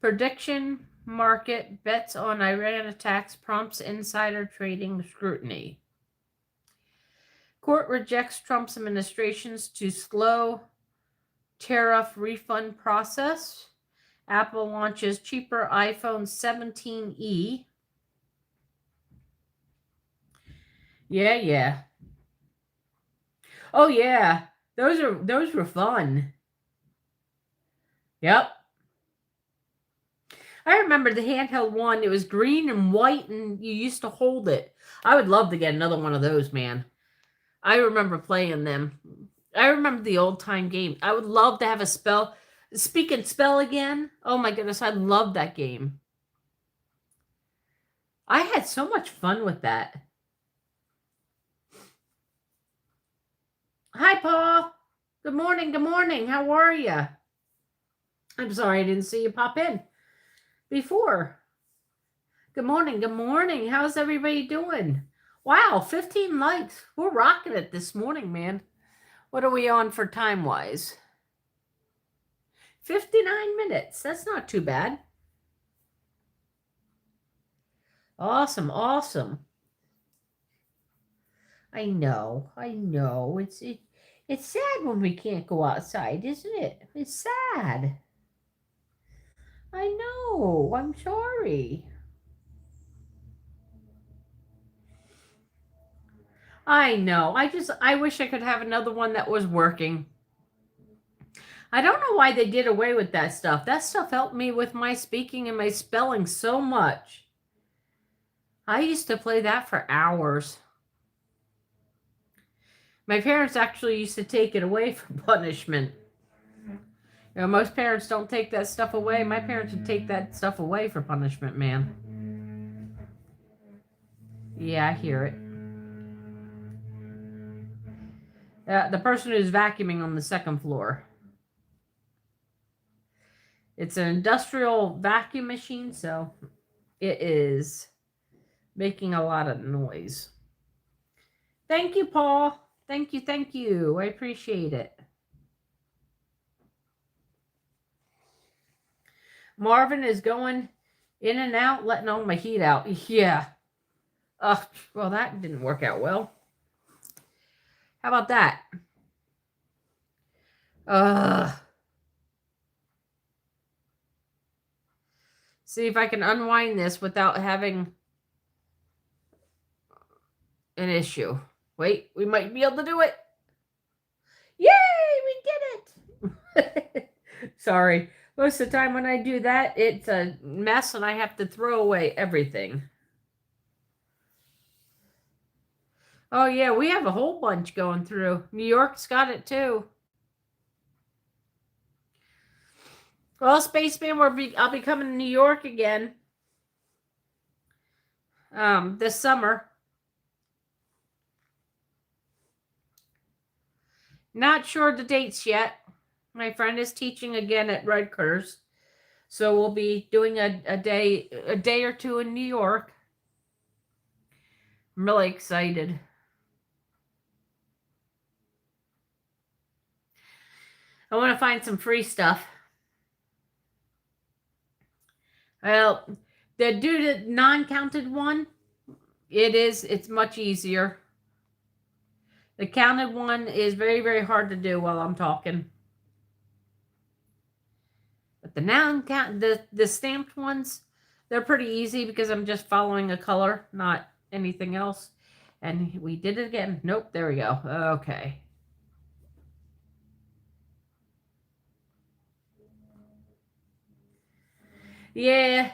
Prediction market bets on Iran attacks prompts insider trading scrutiny. Court rejects Trump's administration's to slow tariff refund process. Apple launches cheaper iPhone 17e. Yeah. Oh yeah. Those were fun. Yep. I remember the handheld one. It was green and white and you used to hold it. I would love to get another one of those, man. I remember playing them. I remember the old time game. I would love to have a speak and spell again. Oh my goodness, I love that game. I had so much fun with that. Hi, Paul. Good morning. Good morning. How are you? I'm sorry I didn't see you pop in before. Good morning. Good morning. How's everybody doing? Wow, 15 likes. We're rocking it this morning, man. What are we on for time-wise? 59 minutes. That's not too bad. Awesome. I know. It's sad when we can't go outside, isn't it? It's sad. I know. I'm sorry. I know. I wish I could have another one that was working. I don't know why they did away with that stuff. That stuff helped me with my speaking and my spelling so much. I used to play that for hours. My parents actually used to take it away for punishment. You know, most parents don't take that stuff away. My parents would take that stuff away for punishment, man. Yeah, I hear it. The person who's vacuuming on the second floor. It's an industrial vacuum machine, so it is making a lot of noise. Thank you, Paul. Thank you, thank you. I appreciate it. Marvin is going in and out, letting all my heat out. Yeah. Well, that didn't work out well. How about that? See if I can unwind this without having an issue. Wait, we might be able to do it. Yay, we did it. Sorry. Most of the time when I do that, it's a mess and I have to throw away everything. Oh, yeah, we have a whole bunch going through. New York's got it, too. Well, Spaceman, I'll be coming to New York again this summer. Not sure the dates yet. My friend is teaching again at Rutgers, so we'll be doing a day or two in New York. I'm really excited. I want to find some free stuff. Well, the do the non-counted one, it's much easier. The counted one is very, very hard to do while I'm talking. But the non-count, the stamped ones, they're pretty easy because I'm just following a color, not anything else. And we did it again. Nope, there we go. Okay. Yeah,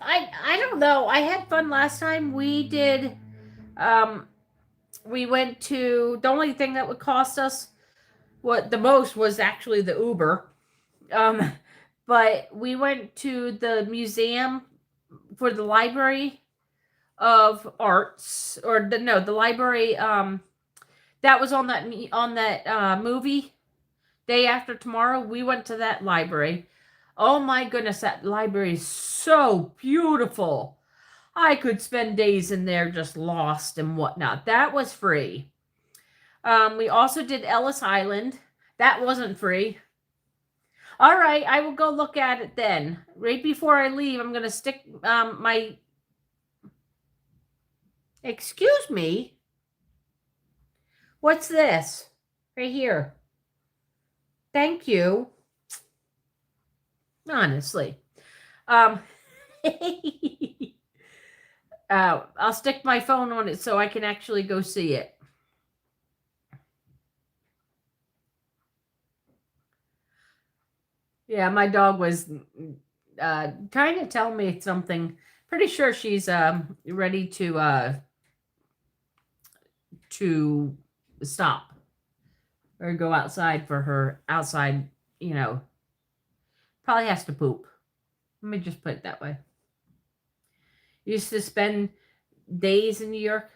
I don't know. I had fun last time. We did we went to, the only thing that would cost us what the most was actually the Uber. But we went to the museum for the Library of Arts, or the library that was on that movie Day After Tomorrow. We went to that library. Oh my goodness, that library is so beautiful. I could spend days in there just lost and whatnot. That was free. We also did Ellis Island. That wasn't free. All right, I will go look at it then. Right before I leave, I'm going to stick my... Excuse me? What's this? Right here. Thank you. Honestly. I'll stick my phone on it so I can actually go see it. Yeah, my dog was trying to tell me something. Pretty sure she's ready to stop or go outside for her outside, probably has to poop. Let me just put it that way. Used to spend days in New York.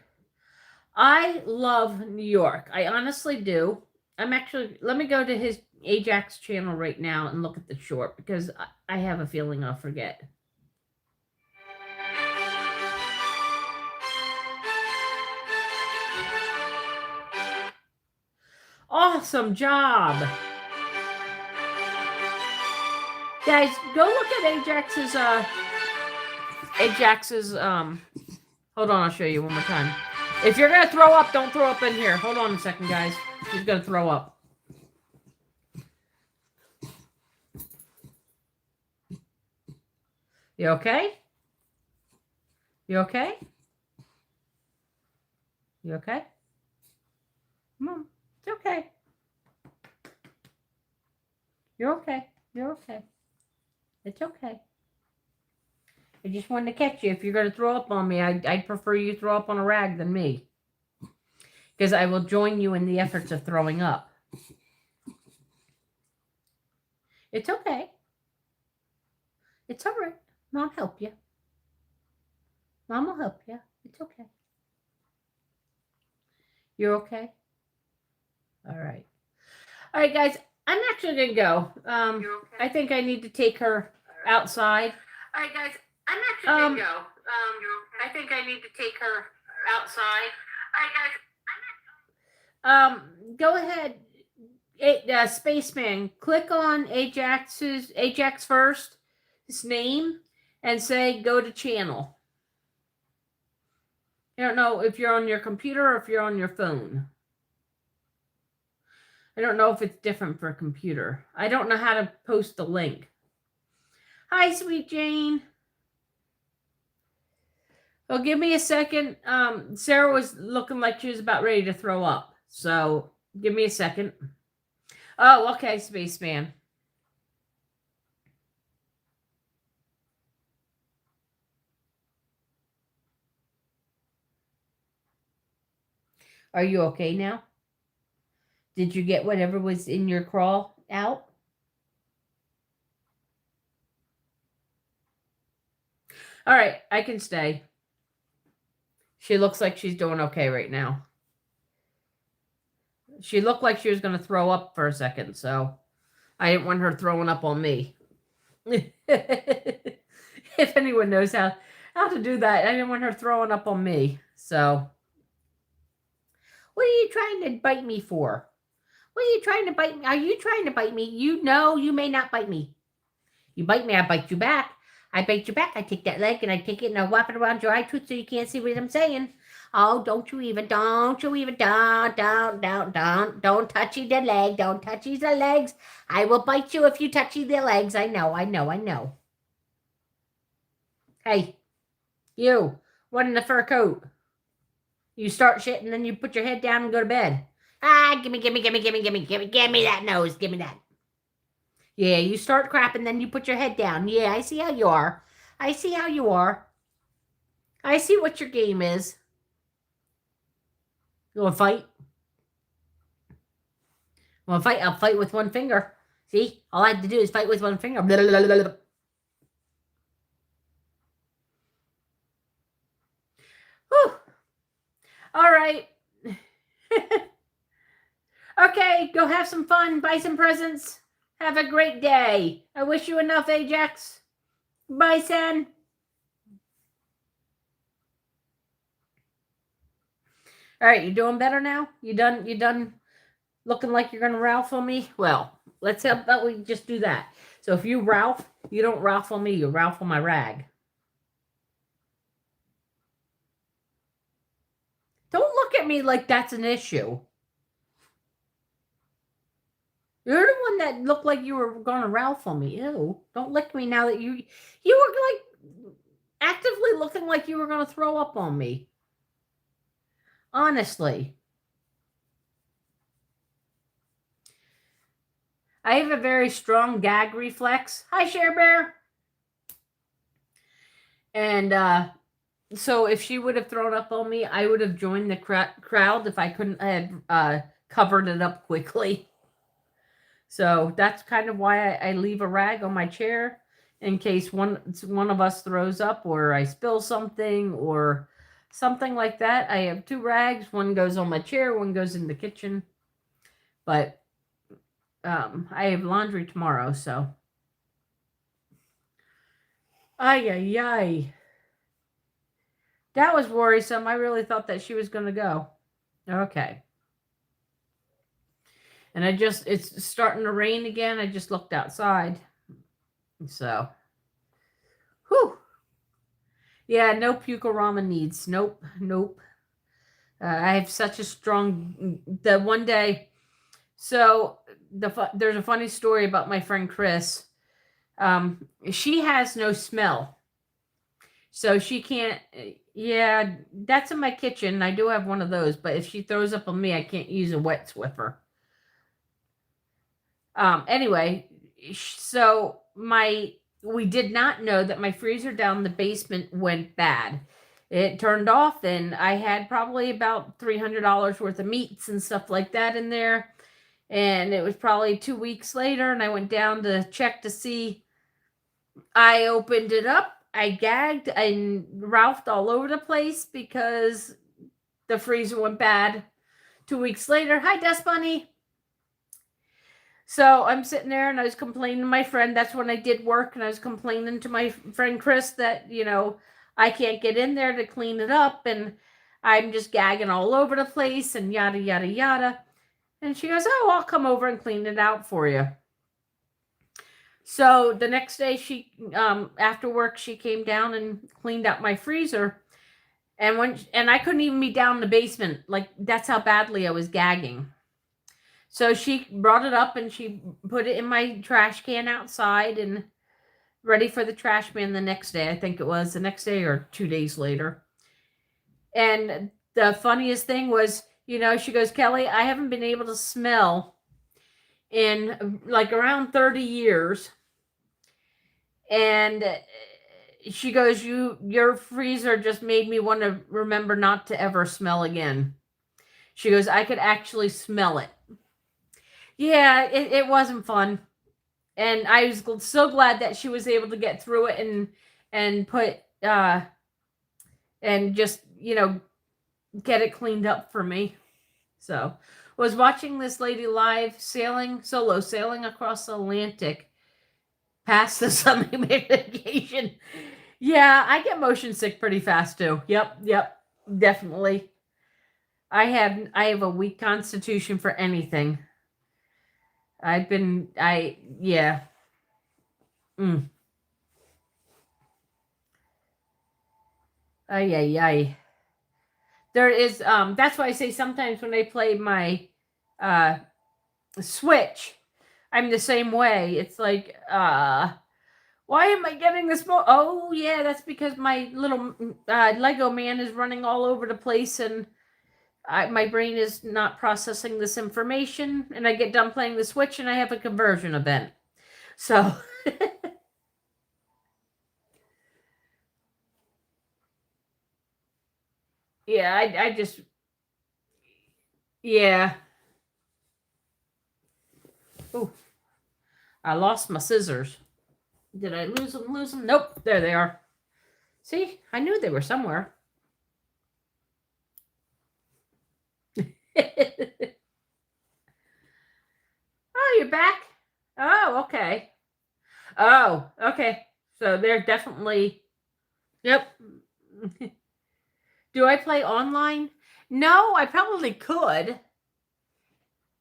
I love New York. I honestly do. Let me go to his Ajax channel right now and look at the short because I have a feeling I'll forget. Awesome job. Guys, go look at Ajax's hold on, I'll show you one more time. If you're going to throw up, don't throw up in here. Hold on a second, guys. She's going to throw up. You okay? You okay? You okay? Come on. It's okay. You're okay. You're okay. It's okay. I just wanted to catch you. If you're going to throw up on me, I'd prefer you throw up on a rag than me. Because I will join you in the efforts of throwing up. It's okay. It's all right. Mom help you. Mom will help you. It's okay. You're okay? All right. All right, guys. I'm actually going to go. Okay? I think I need to take her outside. All right, guys. I'm actually going to go. Okay? I think I need to take her outside. All right, guys. Go ahead. Spaceman, click on Ajax first, his name, and say go to channel. I don't know if you're on your computer or if you're on your phone. I don't know if it's different for a computer. I don't know how to post the link. Hi, sweet Jane. Well, give me a second. Sarah was looking like she was about ready to throw up. So give me a second. Oh, okay, Spaceman. Are you okay now? Did you get whatever was in your crawl out? All right, I can stay. She looks like she's doing okay right now. She looked like she was going to throw up for a second, so I didn't want her throwing up on me. If anyone knows how to do that, I didn't want her throwing up on me. So, what are you trying to bite me for? What are you trying to bite me? Are you trying to bite me? You know you may not bite me. You bite me, I bite you back. I bite you back. I take that leg and I take it and I wrap it around your eye tooth so you can't see what I'm saying. Oh, don't touchy the leg. Don't touchy the legs. I will bite you if you touchy the legs. I know. Hey, you, one in the fur coat. You start shit and then you put your head down and go to bed. Ah, give me that nose. Give me that. Yeah, you start crapping, then you put your head down. Yeah, I see how you are. I see what your game is. You want to fight? Want to fight? I'll fight with one finger. See? All I have to do is fight with one finger. Blah, blah, blah, blah. Whew. All right. Okay, go have some fun. Buy some presents. Have a great day. I wish you enough, Ajax. Bye, Sen. All right, you doing better now? You done looking like you're going to raffle me? Well, let's how about we just do that. So if you Ralph, you don't raffle me, you raffle my rag. Don't look at me like that's an issue. You're the one that looked like you were going to raffle me. Ew. Don't lick me now that you were like actively looking like you were going to throw up on me. Honestly. I have a very strong gag reflex. Hi, Share Bear. And so if she would have thrown up on me, I would have joined the crowd if I couldn't have covered it up quickly. So that's kind of why I leave a rag on my chair in case one of us throws up or I spill something or something like that. I have two rags. One goes on my chair, one goes in the kitchen. But I have laundry tomorrow, so. Ay. That was worrisome. I really thought that she was going to go. Okay. And it's starting to rain again. I just looked outside. So, whew. Yeah, no Pukorama needs. Nope. I have such a strong, the one day, so there's a funny story about my friend Chris. She has no smell. So she can't, yeah, that's in my kitchen. I do have one of those, but if she throws up on me, I can't use a wet Swiffer. Anyway, so we did not know that my freezer down in the basement went bad. It turned off, and I had probably about $300 worth of meats and stuff like that in there. And it was probably 2 weeks later, and I went down to check to see. I opened it up. I gagged and Ralphed all over the place because the freezer went bad. 2 weeks later, hi, Dust Bunny. So I'm sitting there and I was complaining to my friend. That's when I did work, and I was complaining to my friend Chris that, I can't get in there to clean it up, and I'm just gagging all over the place and yada, yada, yada. And she goes, oh, I'll come over and clean it out for you. So the next day, she after work, she came down and cleaned out my freezer. And I couldn't even be down in the basement. Like, that's how badly I was gagging. So she brought it up and she put it in my trash can outside and ready for the trash man the next day. I think it was the next day or 2 days later. And the funniest thing was, she goes, Kelly, I haven't been able to smell in like around 30 years. And she goes, your freezer just made me want to remember not to ever smell again. She goes, I could actually smell it. Yeah, it wasn't fun. And I was so glad that she was able to get through it and put and just, get it cleaned up for me. So, was watching this lady live solo sailing across the Atlantic past the summer vacation. Yeah, I get motion sick pretty fast too. Yep, definitely. I have a weak constitution for anything. Yeah. Ay. There is, that's why I say sometimes when I play my Switch, I'm the same way. It's like, why am I getting this oh yeah, that's because my little Lego man is running all over the place, and my brain is not processing this information, and I get done playing the Switch and I have a conversion event. So yeah, I just, yeah. Oh, I lost my scissors. Did I lose them? Nope, there they are. See, I knew they were somewhere. Oh, you're back? Oh, okay. Oh, okay. So they're definitely, yep. Do I play online? No, I probably could.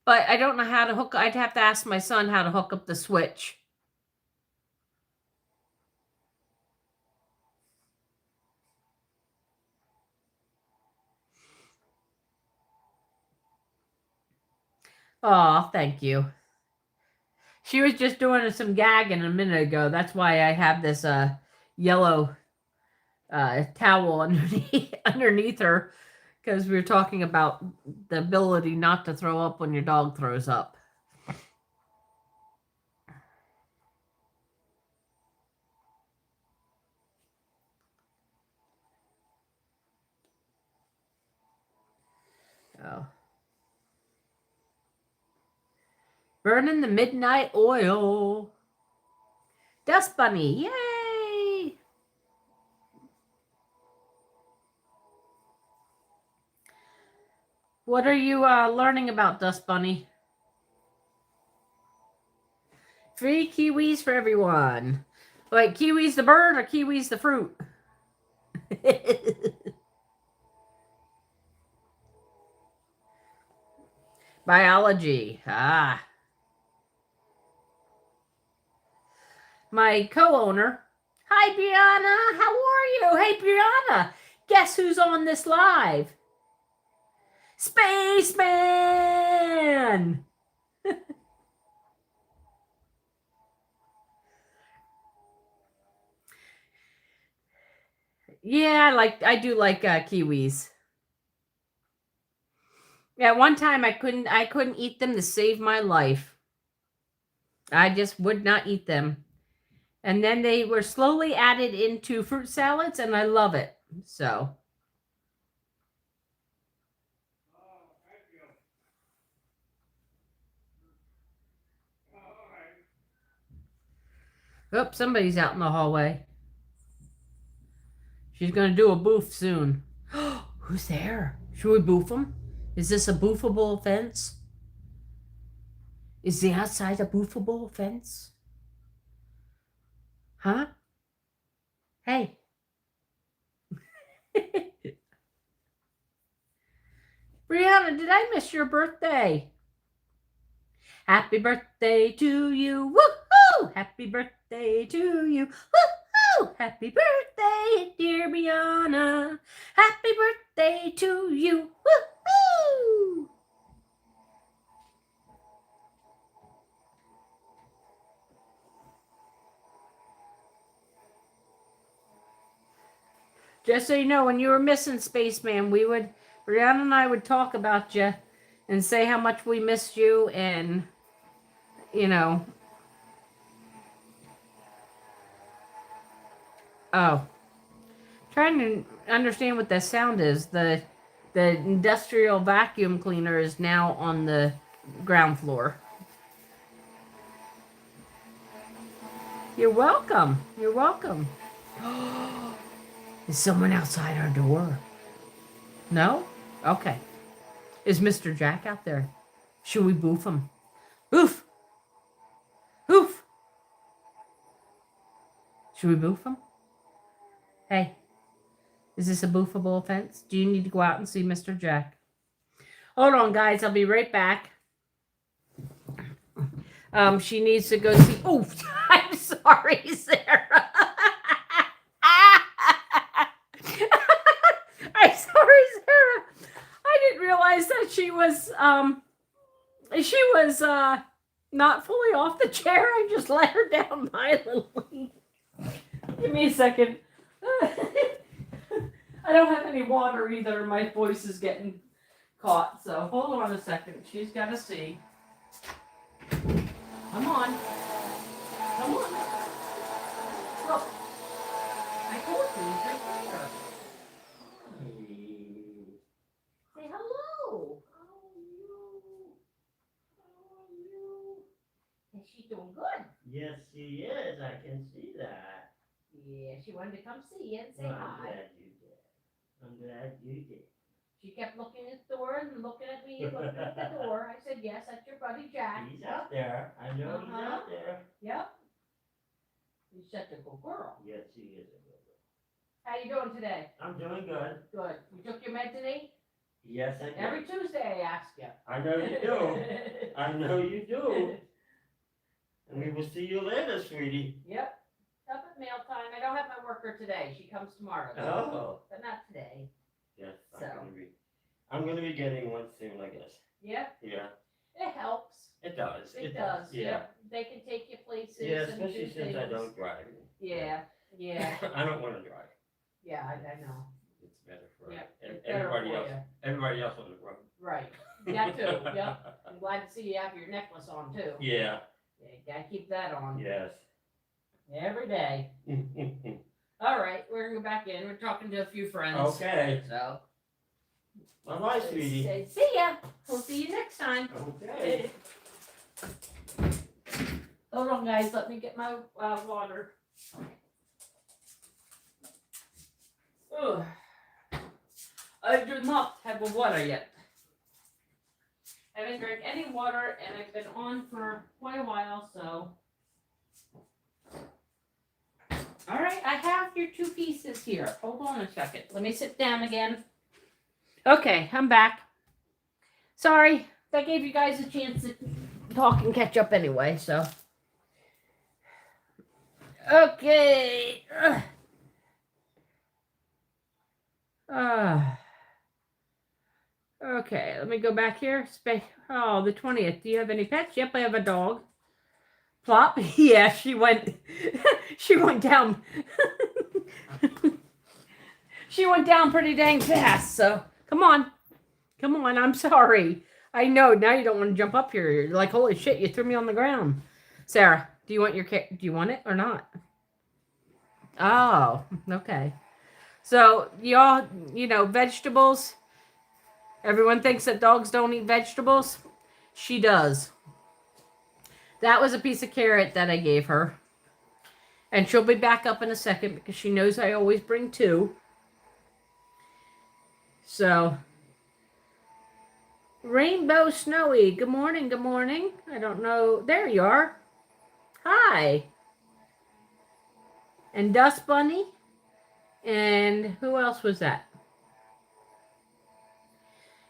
But I don't know how to hook. I'd have to ask my son how to hook up the Switch. Oh, thank you. She was just doing some gagging a minute ago. That's why I have this yellow towel underneath her, because we were talking about the ability not to throw up when your dog throws up. Oh. Burning the midnight oil. Dust Bunny, yay! What are you learning about, Dust Bunny? Free kiwis for everyone. Like, kiwis the bird or kiwis the fruit? Biology. Ah. My co-owner. Hi, Brianna. How are you? Hey, Brianna. Guess who's on this live? Spaceman! Yeah, I do like kiwis. Yeah, one time I couldn't eat them to save my life. I just would not eat them. And then they were slowly added into fruit salads, and I love it. So. Oh, somebody's out in the hallway. She's going to do a boof soon. Who's there? Should we boof them? Is this a boofable fence? Is the outside a boofable fence? Huh? Hey. Brianna, did I miss your birthday? Happy birthday to you. Woohoo! Happy birthday to you. Woohoo! Happy birthday, dear Brianna. Happy birthday to you. Woohoo! Just so you know, when you were missing Spaceman, Brianna and I would talk about you and say how much we missed you, and, you know. Oh. Trying to understand what that sound is. The industrial vacuum cleaner is now on the ground floor. You're welcome. You're welcome. Is someone outside our door? No? Okay. Is Mr. Jack out there? Should we boof him? Boof! Boof! Should we boof him? Hey, is this a boofable offense? Do you need to go out and see Mr. Jack? Hold on, guys. I'll be right back. She needs to go see... Oh, I'm sorry, Sarah. I'm sorry, Sarah. I didn't realize that she was not fully off the chair. I just let her down violently. Give me a second. I don't have any water either. My voice is getting caught. So hold on a second. She's got to see. Come on. Come on. Look. I told you. He's right there. Say hello. How are you? Is she doing good? Yes, she is. I can see that. Yeah, she wanted to come see you and say I'm hi. glad you did. I'm glad you did. She kept looking at the door and looking at me and looking at the door. I said, yes, that's your buddy Jack. He's out there. I know he's out there. Yep. He's such a good girl. Yes, he is a good girl. How you doing today? I'm doing good. Good. You took your med today? Yes, I did. Every Tuesday I ask you. I know you do. I know you do. And we will see you later, sweetie. Yep. Up at meal time. I don't have my worker today. She comes tomorrow. Oh. But not today. Yes, So. I'm gonna be getting one soon, I guess. Yep. Yeah. It helps. It does. It does. Yeah. Yep. They can take you places. Yeah, and especially do since I things. don't drive. Yeah. Yeah. I don't want to drive. Yeah, I know. It's better for Yeah, and it's better everybody for else. you. Everybody else on the road. Right. That too. Yep. I'm glad to see you have your necklace on too. Yeah. Yeah, you gotta keep that on. Yes. Every day. All right, we're gonna go back in. We're talking to a few friends. Okay. So. Bye-bye, sweetie. Say, see ya. We'll see you next time. Okay. Hold on, guys. Let me get my water. Ugh. I do not have a water yet. I haven't drank any water, and I've been on for quite a while, so. All right, I have your 2 pieces here. Hold on a second. Let me sit down again. Okay, I'm back. Sorry, that gave you guys a chance to talk and catch up anyway, so. Okay. Okay, let me go back here. Oh, the 20th. Do you have any pets? Yep, I have a dog. Plop. Yeah, she went. She went down. She went down pretty dang fast. So come on, come on. I'm sorry. I know now you don't want to jump up here. You're like, holy shit, you threw me on the ground. Sarah, do you want your cat? Do you want it or not? Oh, okay. So y'all, vegetables. Everyone thinks that dogs don't eat vegetables. She does. That was a piece of carrot that I gave her. And she'll be back up in a second because she knows I always bring 2. So, Rainbow Snowy, good morning, good morning. I don't know. There you are. Hi. And Dust Bunny. And who else was that?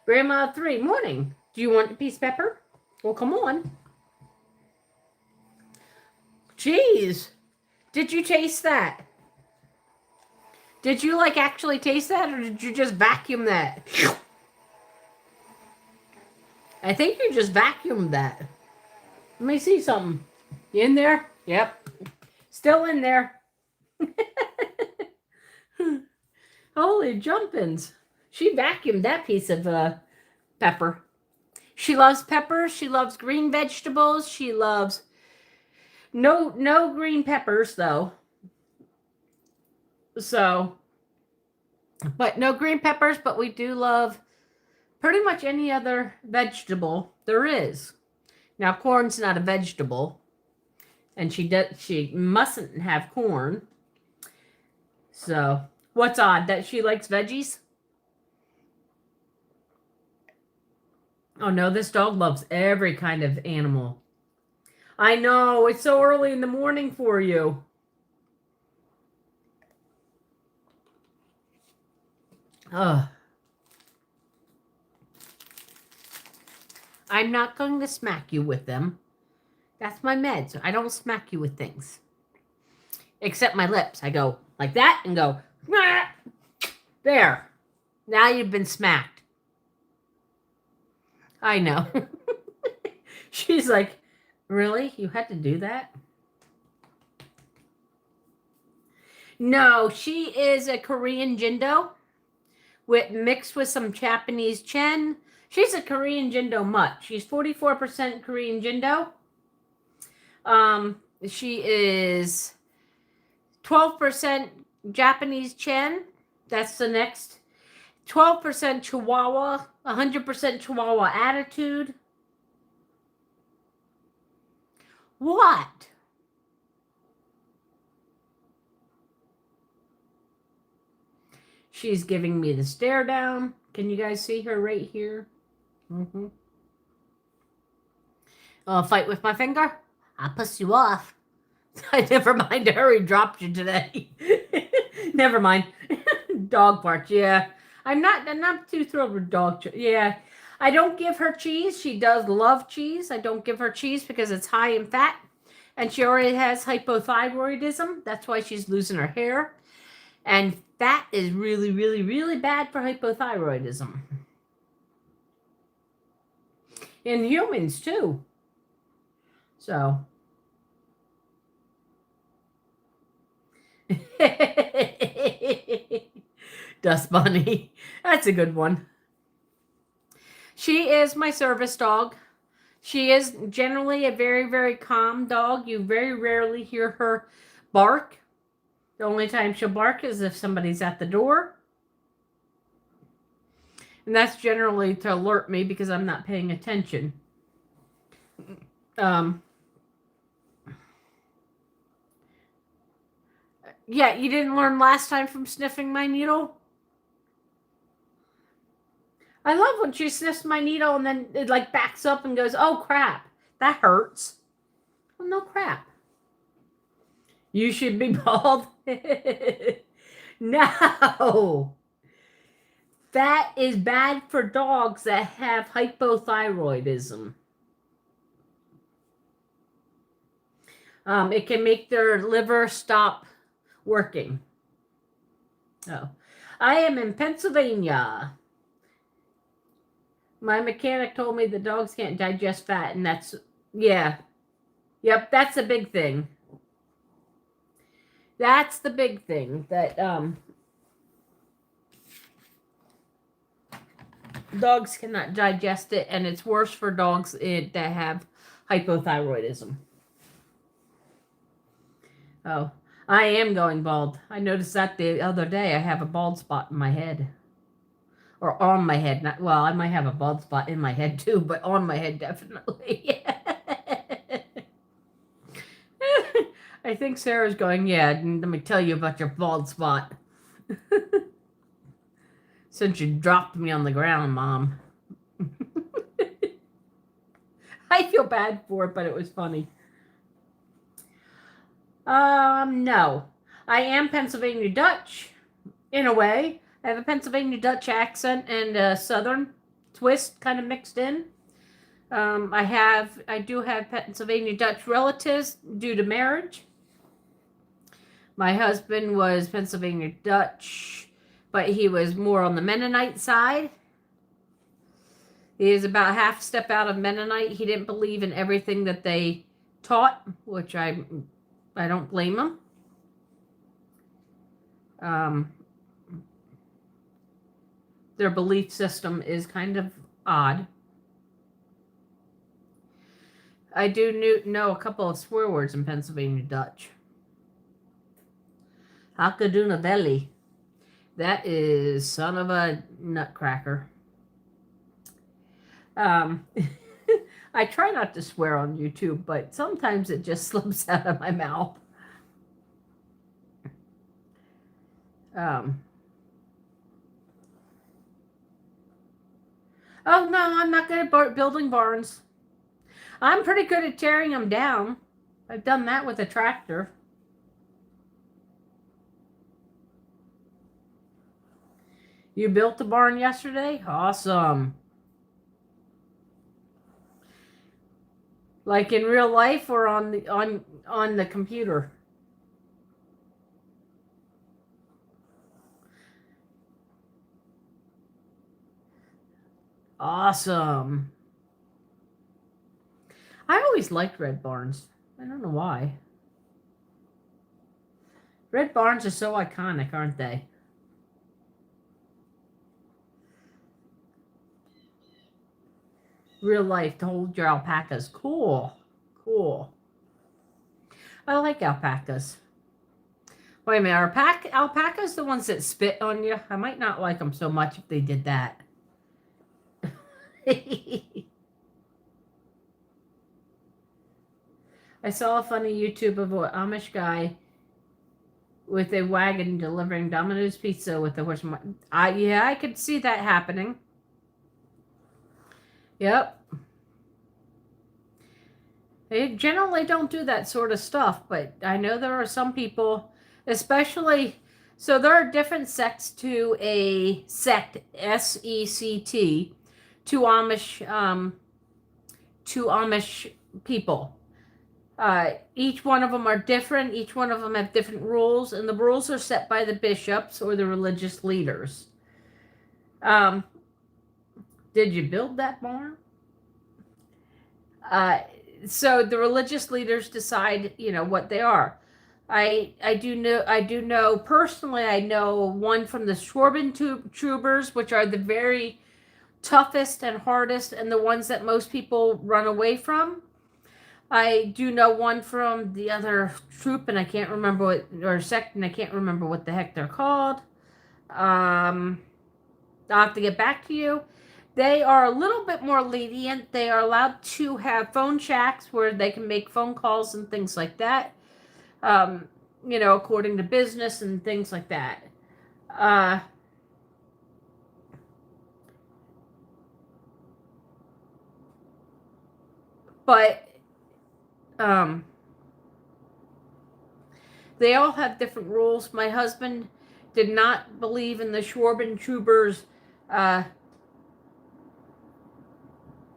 Grandma 3, morning. Do you want a piece of pepper? Well, come on. Jeez. Did you taste that? Did you actually taste that or did you just vacuum that? I think you just vacuumed that. Let me see something. You in there? Yep. Still in there. Holy jumpins. She vacuumed that piece of pepper. She loves peppers. She loves green vegetables. She loves no green peppers though. So, but no green peppers, but we do love pretty much any other vegetable there is. Now, corn's not a vegetable, and she mustn't have corn. So, what's odd? That she likes veggies? Oh no, this dog loves every kind of animal. I know, it's so early in the morning for you. Ugh. I'm not going to smack you with them. That's my meds. I don't smack you with things. Except my lips. I go like that and go, nah! There. Now you've been smacked. I know. She's like, really? You had to do that? No, she is a Korean Jindo mixed with some Japanese Chen. She's a Korean Jindo mutt. She's 44% Korean Jindo. She is 12% Japanese Chen. That's the next. 12% Chihuahua. 100% Chihuahua attitude. What? She's giving me the stare down. Can you guys see her right here? Mm-hmm. Oh, fight with my finger? I'll piss you off. Never mind. I already dropped you today. Never mind. Dog parts, yeah. I'm not too thrilled with dog. Yeah. I don't give her cheese. She does love cheese. I don't give her cheese because it's high in fat. And she already has hypothyroidism. That's why she's losing her hair. And fat is really, really, really bad for hypothyroidism. In humans, too. So. Dust Bunny. That's a good one. She is my service dog. She is generally a very, very calm dog. You very rarely hear her bark. The only time she'll bark is if somebody's at the door. And that's generally to alert me because I'm not paying attention. Yeah, you didn't learn last time from sniffing my needle? I love when she sniffs my needle and then it backs up and goes, oh crap, that hurts. Well, no crap. You should be bald. No. That is bad for dogs that have hypothyroidism. It can make their liver stop working. Oh. I am in Pennsylvania. My mechanic told me the dogs can't digest fat, and that's, yeah. Yep, that's a big thing. That's the big thing, that dogs cannot digest it, and it's worse for dogs that have hypothyroidism. Oh, I am going bald. I noticed that the other day. I have a bald spot in my head. Or on my head. Not, well, I might have a bald spot in my head too, but on my head definitely. I think Sarah's going, yeah, let me tell you about your bald spot. Since you dropped me on the ground, Mom. I feel bad for it, but it was funny. No. I am Pennsylvania Dutch, in a way. I have a Pennsylvania Dutch accent and a Southern twist kind of mixed in. I do have Pennsylvania Dutch relatives due to marriage. My husband was Pennsylvania Dutch, but he was more on the Mennonite side. He is about half step out of Mennonite. He didn't believe in everything that they taught, which I don't blame him. Their belief system is kind of odd. I do know a couple of swear words in Pennsylvania Dutch. Hakadunaveli. That is son of a nutcracker. I try not to swear on YouTube, but sometimes it just slips out of my mouth. Oh, no, I'm not good at building barns. I'm pretty good at tearing them down. I've done that with a tractor. You built the barn yesterday? Awesome. Like in real life or on the computer? Awesome. I always liked red barns. I don't know why. Red barns are so iconic, aren't they? Real life to hold your alpacas. Cool. Cool. I like alpacas. Wait a minute. Are alpacas the ones that spit on you? I might not like them so much if they did that. I saw a funny YouTube of an Amish guy with a wagon delivering Domino's pizza with the horse. Yeah, I could see that happening. Yep. They generally don't do that sort of stuff, but I know there are some people, especially, so there are different sects to a sect, S-E-C-T, to Amish people. Each one of them are different. Each one of them have different rules, and the rules are set by the bishops or the religious leaders. Did you build that barn? So the religious leaders decide, what they are. I do know personally. I know one from the Stormtroopers, which are the very toughest and hardest, and the ones that most people run away from. I do know one from the other troop, and I can't remember what, or sect, and I can't remember what the heck they're called. I'll have to get back to you. They are a little bit more lenient. They are allowed to have phone shacks where they can make phone calls and things like that. According to business and things like that. But they all have different rules. My husband did not believe in the Stormtroopers.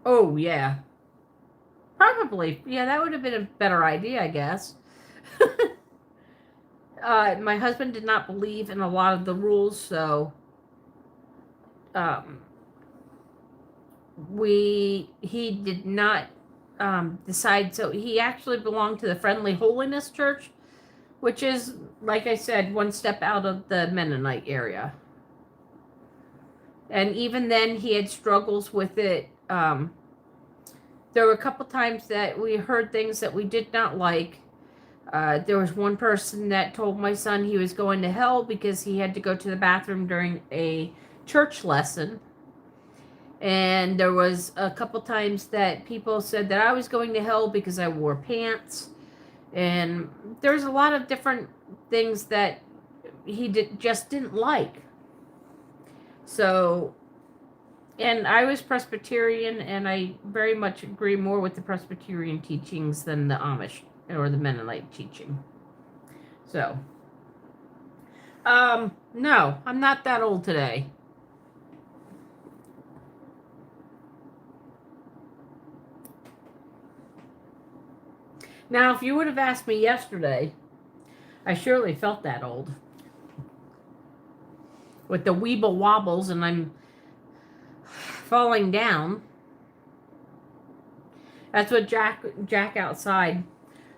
Oh, yeah. Probably. Yeah, that would have been a better idea, I guess. My husband did not believe in a lot of the rules, so he did not decide. So he actually belonged to the Friendly Holiness Church, which is, like I said, one step out of the Mennonite area. And even then, he had struggles with it. There were a couple times that we heard things that we did not like. There was one person that told my son he was going to hell because he had to go to the bathroom during a church lesson. And there was a couple times that people said that I was going to hell because I wore pants. And there's a lot of different things that he just didn't like. So, and I was Presbyterian, and I very much agree more with the Presbyterian teachings than the Amish or the Mennonite teaching. So, no, I'm not that old today. Now, if you would have asked me yesterday, I surely felt that old. With the weeble wobbles and I'm falling down. That's what Jack outside.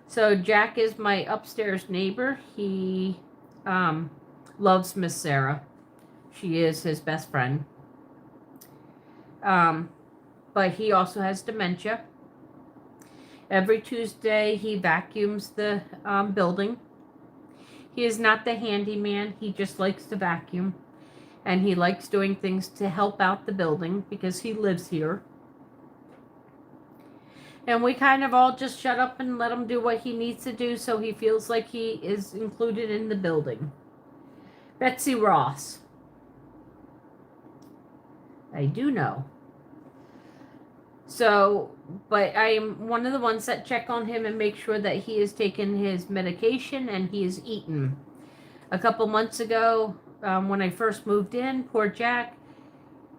So Jack is my upstairs neighbor. He loves Miss Sarah. She is his best friend. But he also has dementia. Every Tuesday he vacuums the building. He is not the handyman. He just likes to vacuum. And he likes doing things to help out the building because he lives here. And we kind of all just shut up and let him do what he needs to do so he feels like he is included in the building. Betsy Ross. I do know. So, but I am one of the ones that check on him and make sure that he has taken his medication and he has eaten. A couple months ago, when I first moved in, poor Jack,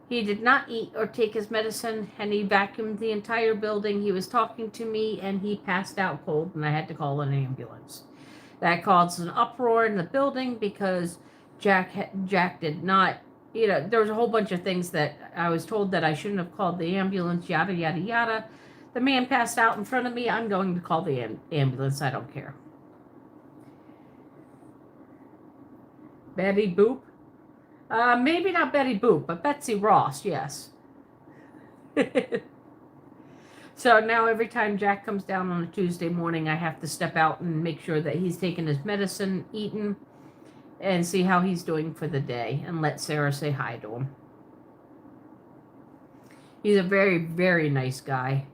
he did not eat or take his medicine, and he vacuumed the entire building. He was talking to me, and he passed out cold, and I had to call an ambulance. That caused an uproar in the building because Jack did not, there was a whole bunch of things that I was told that I shouldn't have called the ambulance, yada, yada, yada. The man passed out in front of me. I'm going to call the ambulance. I don't care. Betty Boop? Maybe not Betty Boop, but Betsy Ross, yes. So now every time Jack comes down on a Tuesday morning, I have to step out and make sure that he's taken his medicine, eaten, and see how he's doing for the day, and let Sarah say hi to him. He's a very, very nice guy.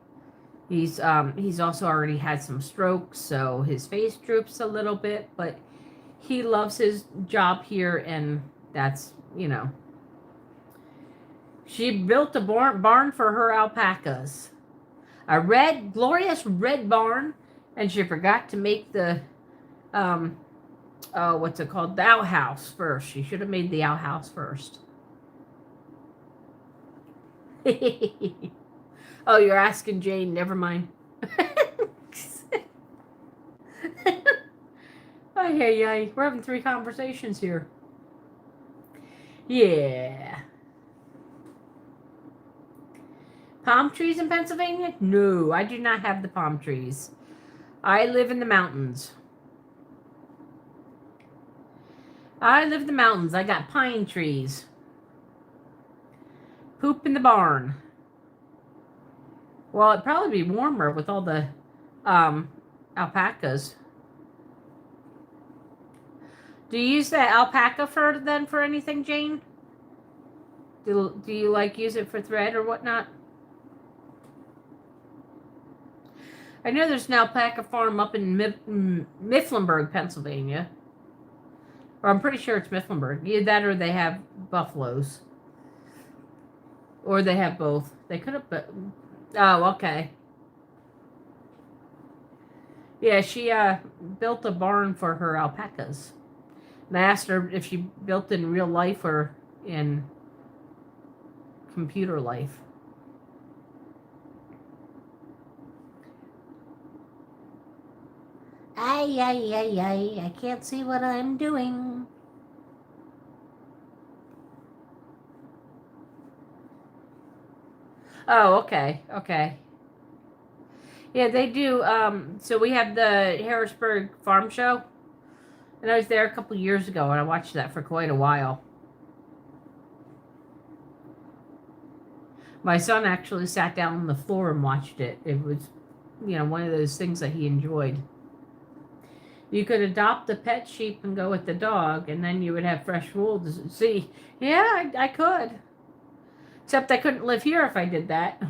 He's also already had some strokes, so his face droops a little bit, but he loves his job here, and that's, She built a barn for her alpacas. A red, glorious red barn, and she forgot to make the, what's it called? The outhouse first. She should have made the outhouse first. Oh, you're asking Jane. Never mind. Hey, we're having 3 conversations here. Yeah. Palm trees in Pennsylvania? No, I do not have the palm trees. I live in the mountains. I got pine trees. Poop in the barn. Well, it'd probably be warmer with all the alpacas. Do you use the alpaca fur then for anything, Jane? Do you use it for thread or whatnot? I know there's an alpaca farm up in Mifflinburg, Pennsylvania. Or I'm pretty sure it's Mifflinburg. Either that or they have buffaloes. Or they have both. They could have... Oh, okay. Yeah, she built a barn for her alpacas. And I asked her if she built in real life or in computer life. I can't see what I'm doing. Oh, okay, okay. Yeah, they do. So we have the Harrisburg Farm Show, and I was there a couple years ago, and I watched that for quite a while. My son actually sat down on the floor and watched it. It was, one of those things that he enjoyed. You could adopt a pet sheep and go with the dog, and then you would have fresh wool to see. Yeah, I could. Except I couldn't live here if I did that.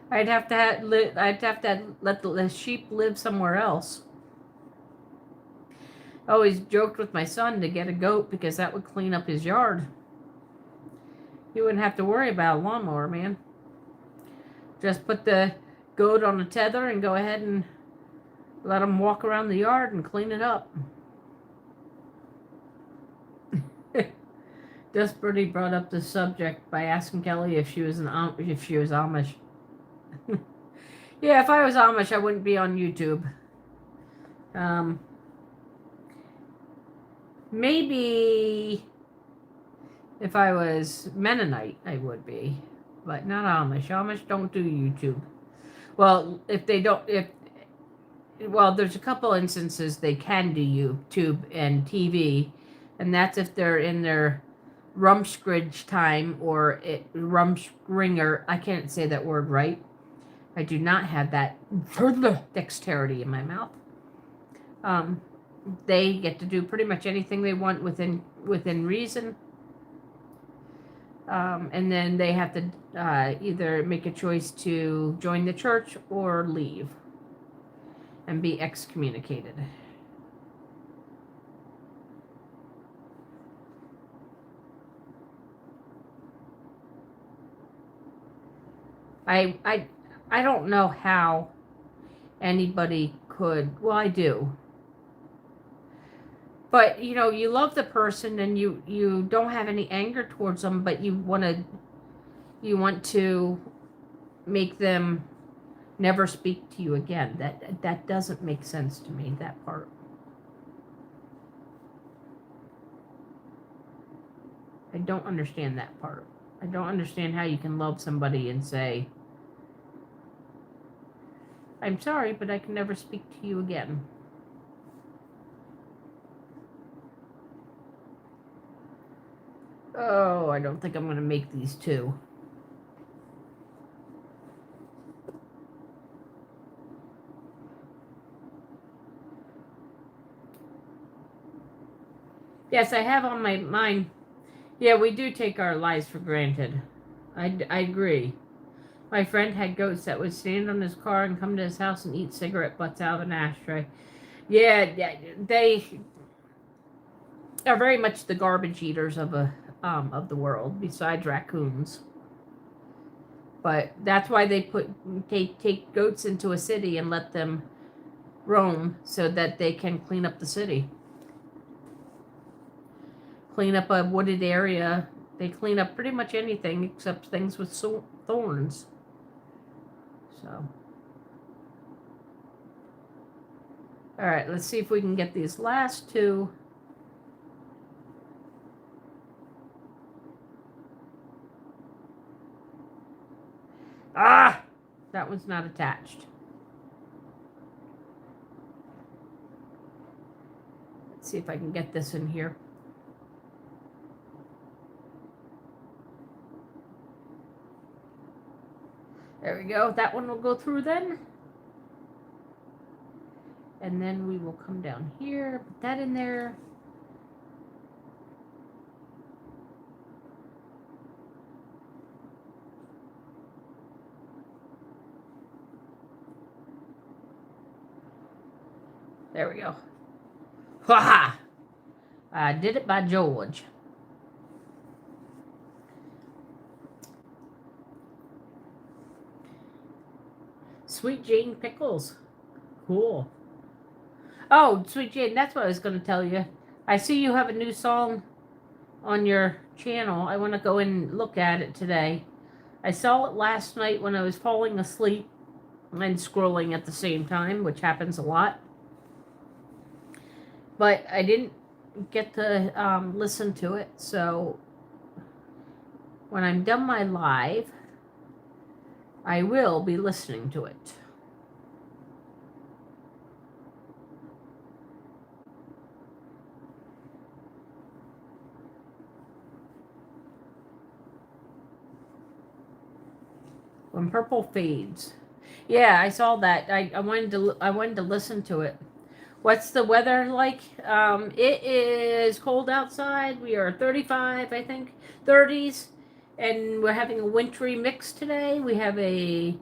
I'd have to let the sheep live somewhere else. I always joked with my son to get a goat because that would clean up his yard. He wouldn't have to worry about a lawnmower, man. Just put the goat on a tether and go ahead and let him walk around the yard and clean it up. Desperately brought up the subject by asking Kelly if she was Amish. Yeah, if I was Amish, I wouldn't be on YouTube. Maybe if I was Mennonite, I would be, but not Amish. Amish don't do YouTube. Well, there's a couple instances they can do YouTube and TV, and that's if they're in their rumskridge time or rumspringer. I can't say that word right. I do not have that dexterity in my mouth. They get to do pretty much anything they want within reason. And then they have to either make a choice to join the church or leave and be excommunicated. I don't know how anybody could. Well, I do. But you love the person and you don't have any anger towards them, but you want to make them never speak to you again. That doesn't make sense to me, that part. I don't understand that part. I don't understand how you can love somebody and say, I'm sorry, but I can never speak to you again. Oh, I don't think I'm going to make these two. Yes, I have on my mind. Yeah, we do take our lives for granted. I agree. My friend had goats that would stand on his car and come to his house and eat cigarette butts out of an ashtray. Yeah, they are very much the garbage eaters of the world, besides raccoons. But that's why they take goats into a city and let them roam so that they can clean up the city. Clean up a wooded area. They clean up pretty much anything except things with thorns. So. Alright, let's see if we can get these last two. Ah! That one's not attached. Let's see if I can get this in here. There we go. That one will go through then. And then we will come down here, put that in there. There we go. Ha! I did it by George. Sweet Jane Pickles. Cool. Oh, Sweet Jane, that's what I was going to tell you. I see you have a new song on your channel. I want to go and look at it today. I saw it last night when I was falling asleep and scrolling at the same time, which happens a lot. But I didn't get to listen to it, so when I'm done my live, I will be listening to it. When purple fades. Yeah, I saw that. I wanted to listen to it. What's the weather like? It is cold outside. We are 35, I think, 30s, and we're having a wintry mix today. We have a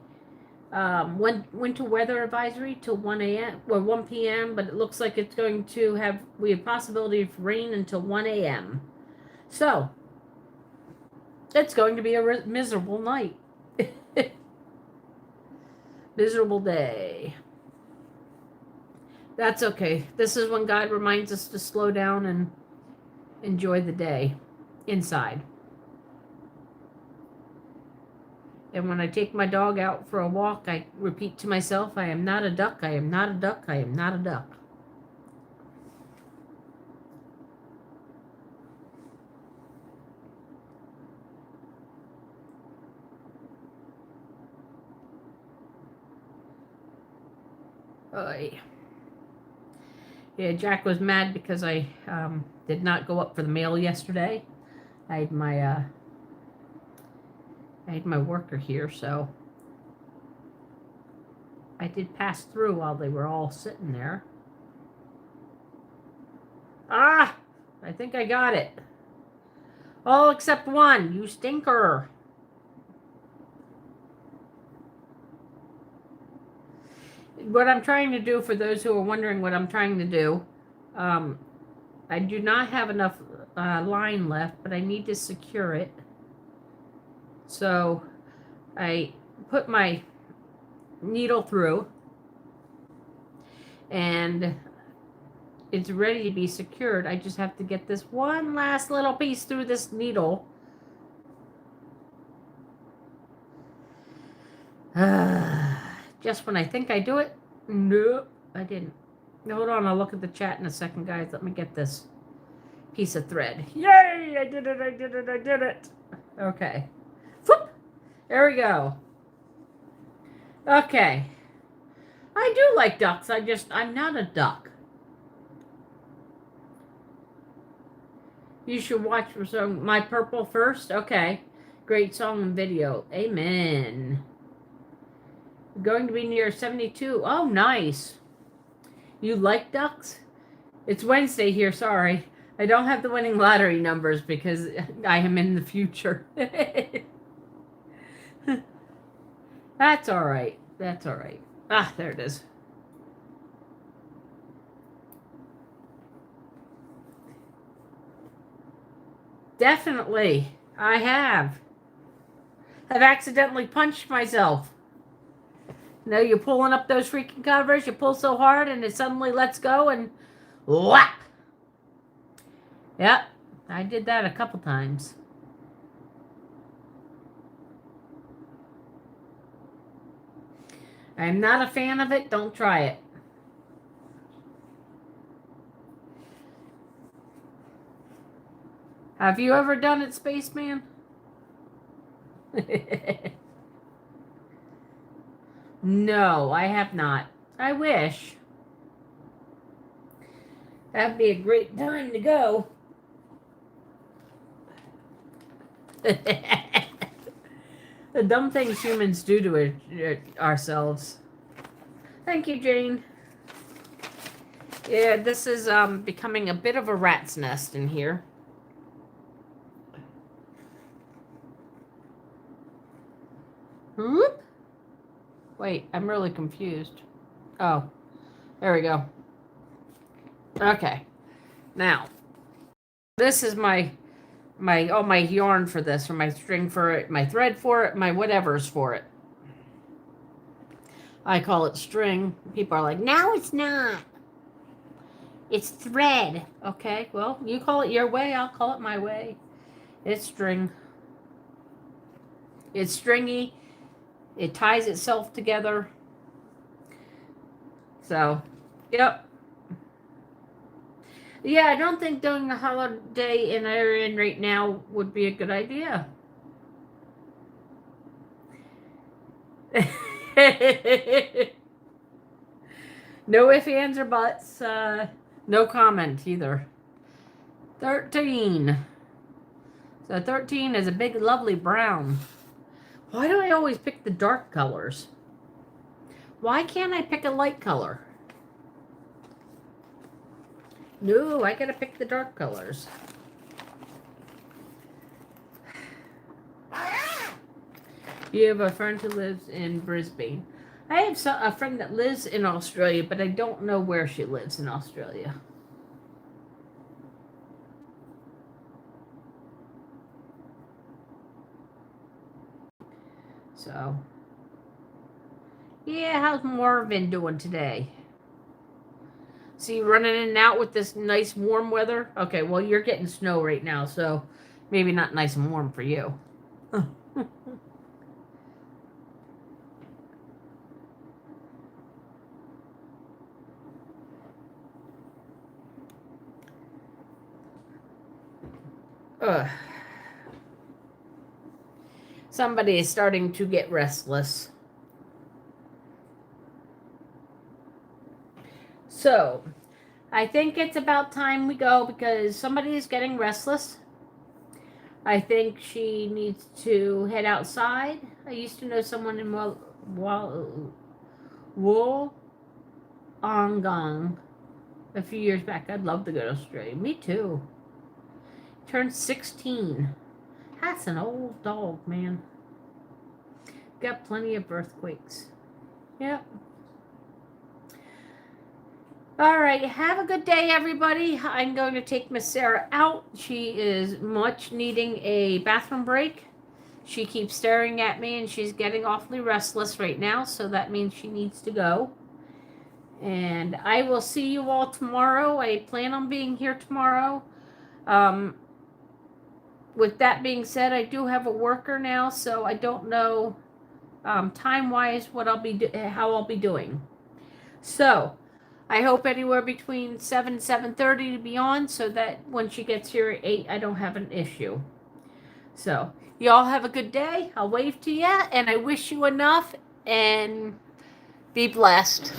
winter weather advisory till 1 a.m. or 1 p.m., but it looks like it's going to we have possibility of rain until 1 a.m. So it's going to be a miserable night. Miserable day. That's okay. This is when God reminds us to slow down and enjoy the day inside. And when I take my dog out for a walk, I repeat to myself, I am not a duck, I am not a duck, I am not a duck. Yeah, Jack was mad because I did not go up for the mail yesterday. I had my worker here, so I did pass through while they were all sitting there. Ah! I think I got it. All except one, you stinker. What I'm trying to do, for those who are wondering what I'm trying to do, I do not have enough line left, but I need to secure it. So I put my needle through, and it's ready to be secured. I just have to get this one last little piece through this needle. Just when I think I do it, nope, I didn't. Hold on, I'll look at the chat in a second, guys. Let me get this piece of thread. Yay! I did it, I did it, I did it. Okay. Whoop! There we go. Okay. I do like ducks. I'm not a duck. You should watch My Purple first. Okay. Great song and video. Amen. Going to be near 72. Oh, nice. You like ducks? It's Wednesday here. Sorry. I don't have the winning lottery numbers because I am in the future. That's all right. That's all right. Ah, there it is. Definitely. I have. I've accidentally punched myself. You know, you're pulling up those freaking covers, you pull so hard and it suddenly lets go and whap. Yep, I did that a couple times. I'm not a fan of it. Don't try it. Have you ever done it, Spaceman? No, I have not. I wish. That'd be a great time to go. The dumb things humans do to ourselves. Thank you, Jane. Yeah, this is becoming a bit of a rat's nest in here. Whoop. Wait, I'm really confused. Oh, there we go. Okay. Now, this is my yarn for this, or my string for it, my thread for it, my whatever's for it. I call it string. People are like, no, it's not. It's thread. Okay, well, you call it your way, I'll call it my way. It's string. It's stringy. It ties itself together. So, yep. Yeah, I don't think doing a holiday in Ireland right now would be a good idea. No ifs, ands, or buts. No comment either. 13. So 13 is a big, lovely brown. Why do I always pick the dark colors? Why can't I pick a light color? No, I gotta pick the dark colors. You have a friend who lives in Brisbane. I have a friend that lives in Australia, but I don't know where she lives in Australia. So, yeah, how's Marvin doing today? See, running in and out with this nice warm weather? Okay, well, you're getting snow right now, so maybe not nice and warm for you. Ugh. Somebody is starting to get restless. So, I think it's about time we go because somebody is getting restless. I think she needs to head outside. I used to know someone in Wollongong a few years back. I'd love to go to Australia. Me too. Turned 16. That's an old dog, man. Got plenty of earthquakes. Yep. All right. Have a good day, everybody. I'm going to take Miss Sarah out. She is much needing a bathroom break. She keeps staring at me, and she's getting awfully restless right now, so that means she needs to go. And I will see you all tomorrow. I plan on being here tomorrow. With that being said, I do have a worker now, so I don't know time-wise what how I'll be doing. So I hope anywhere between 7 and 7:30 to be on, so that when she gets here at 8, I don't have an issue. So y'all have a good day. I'll wave to you, and I wish you enough, and be blessed.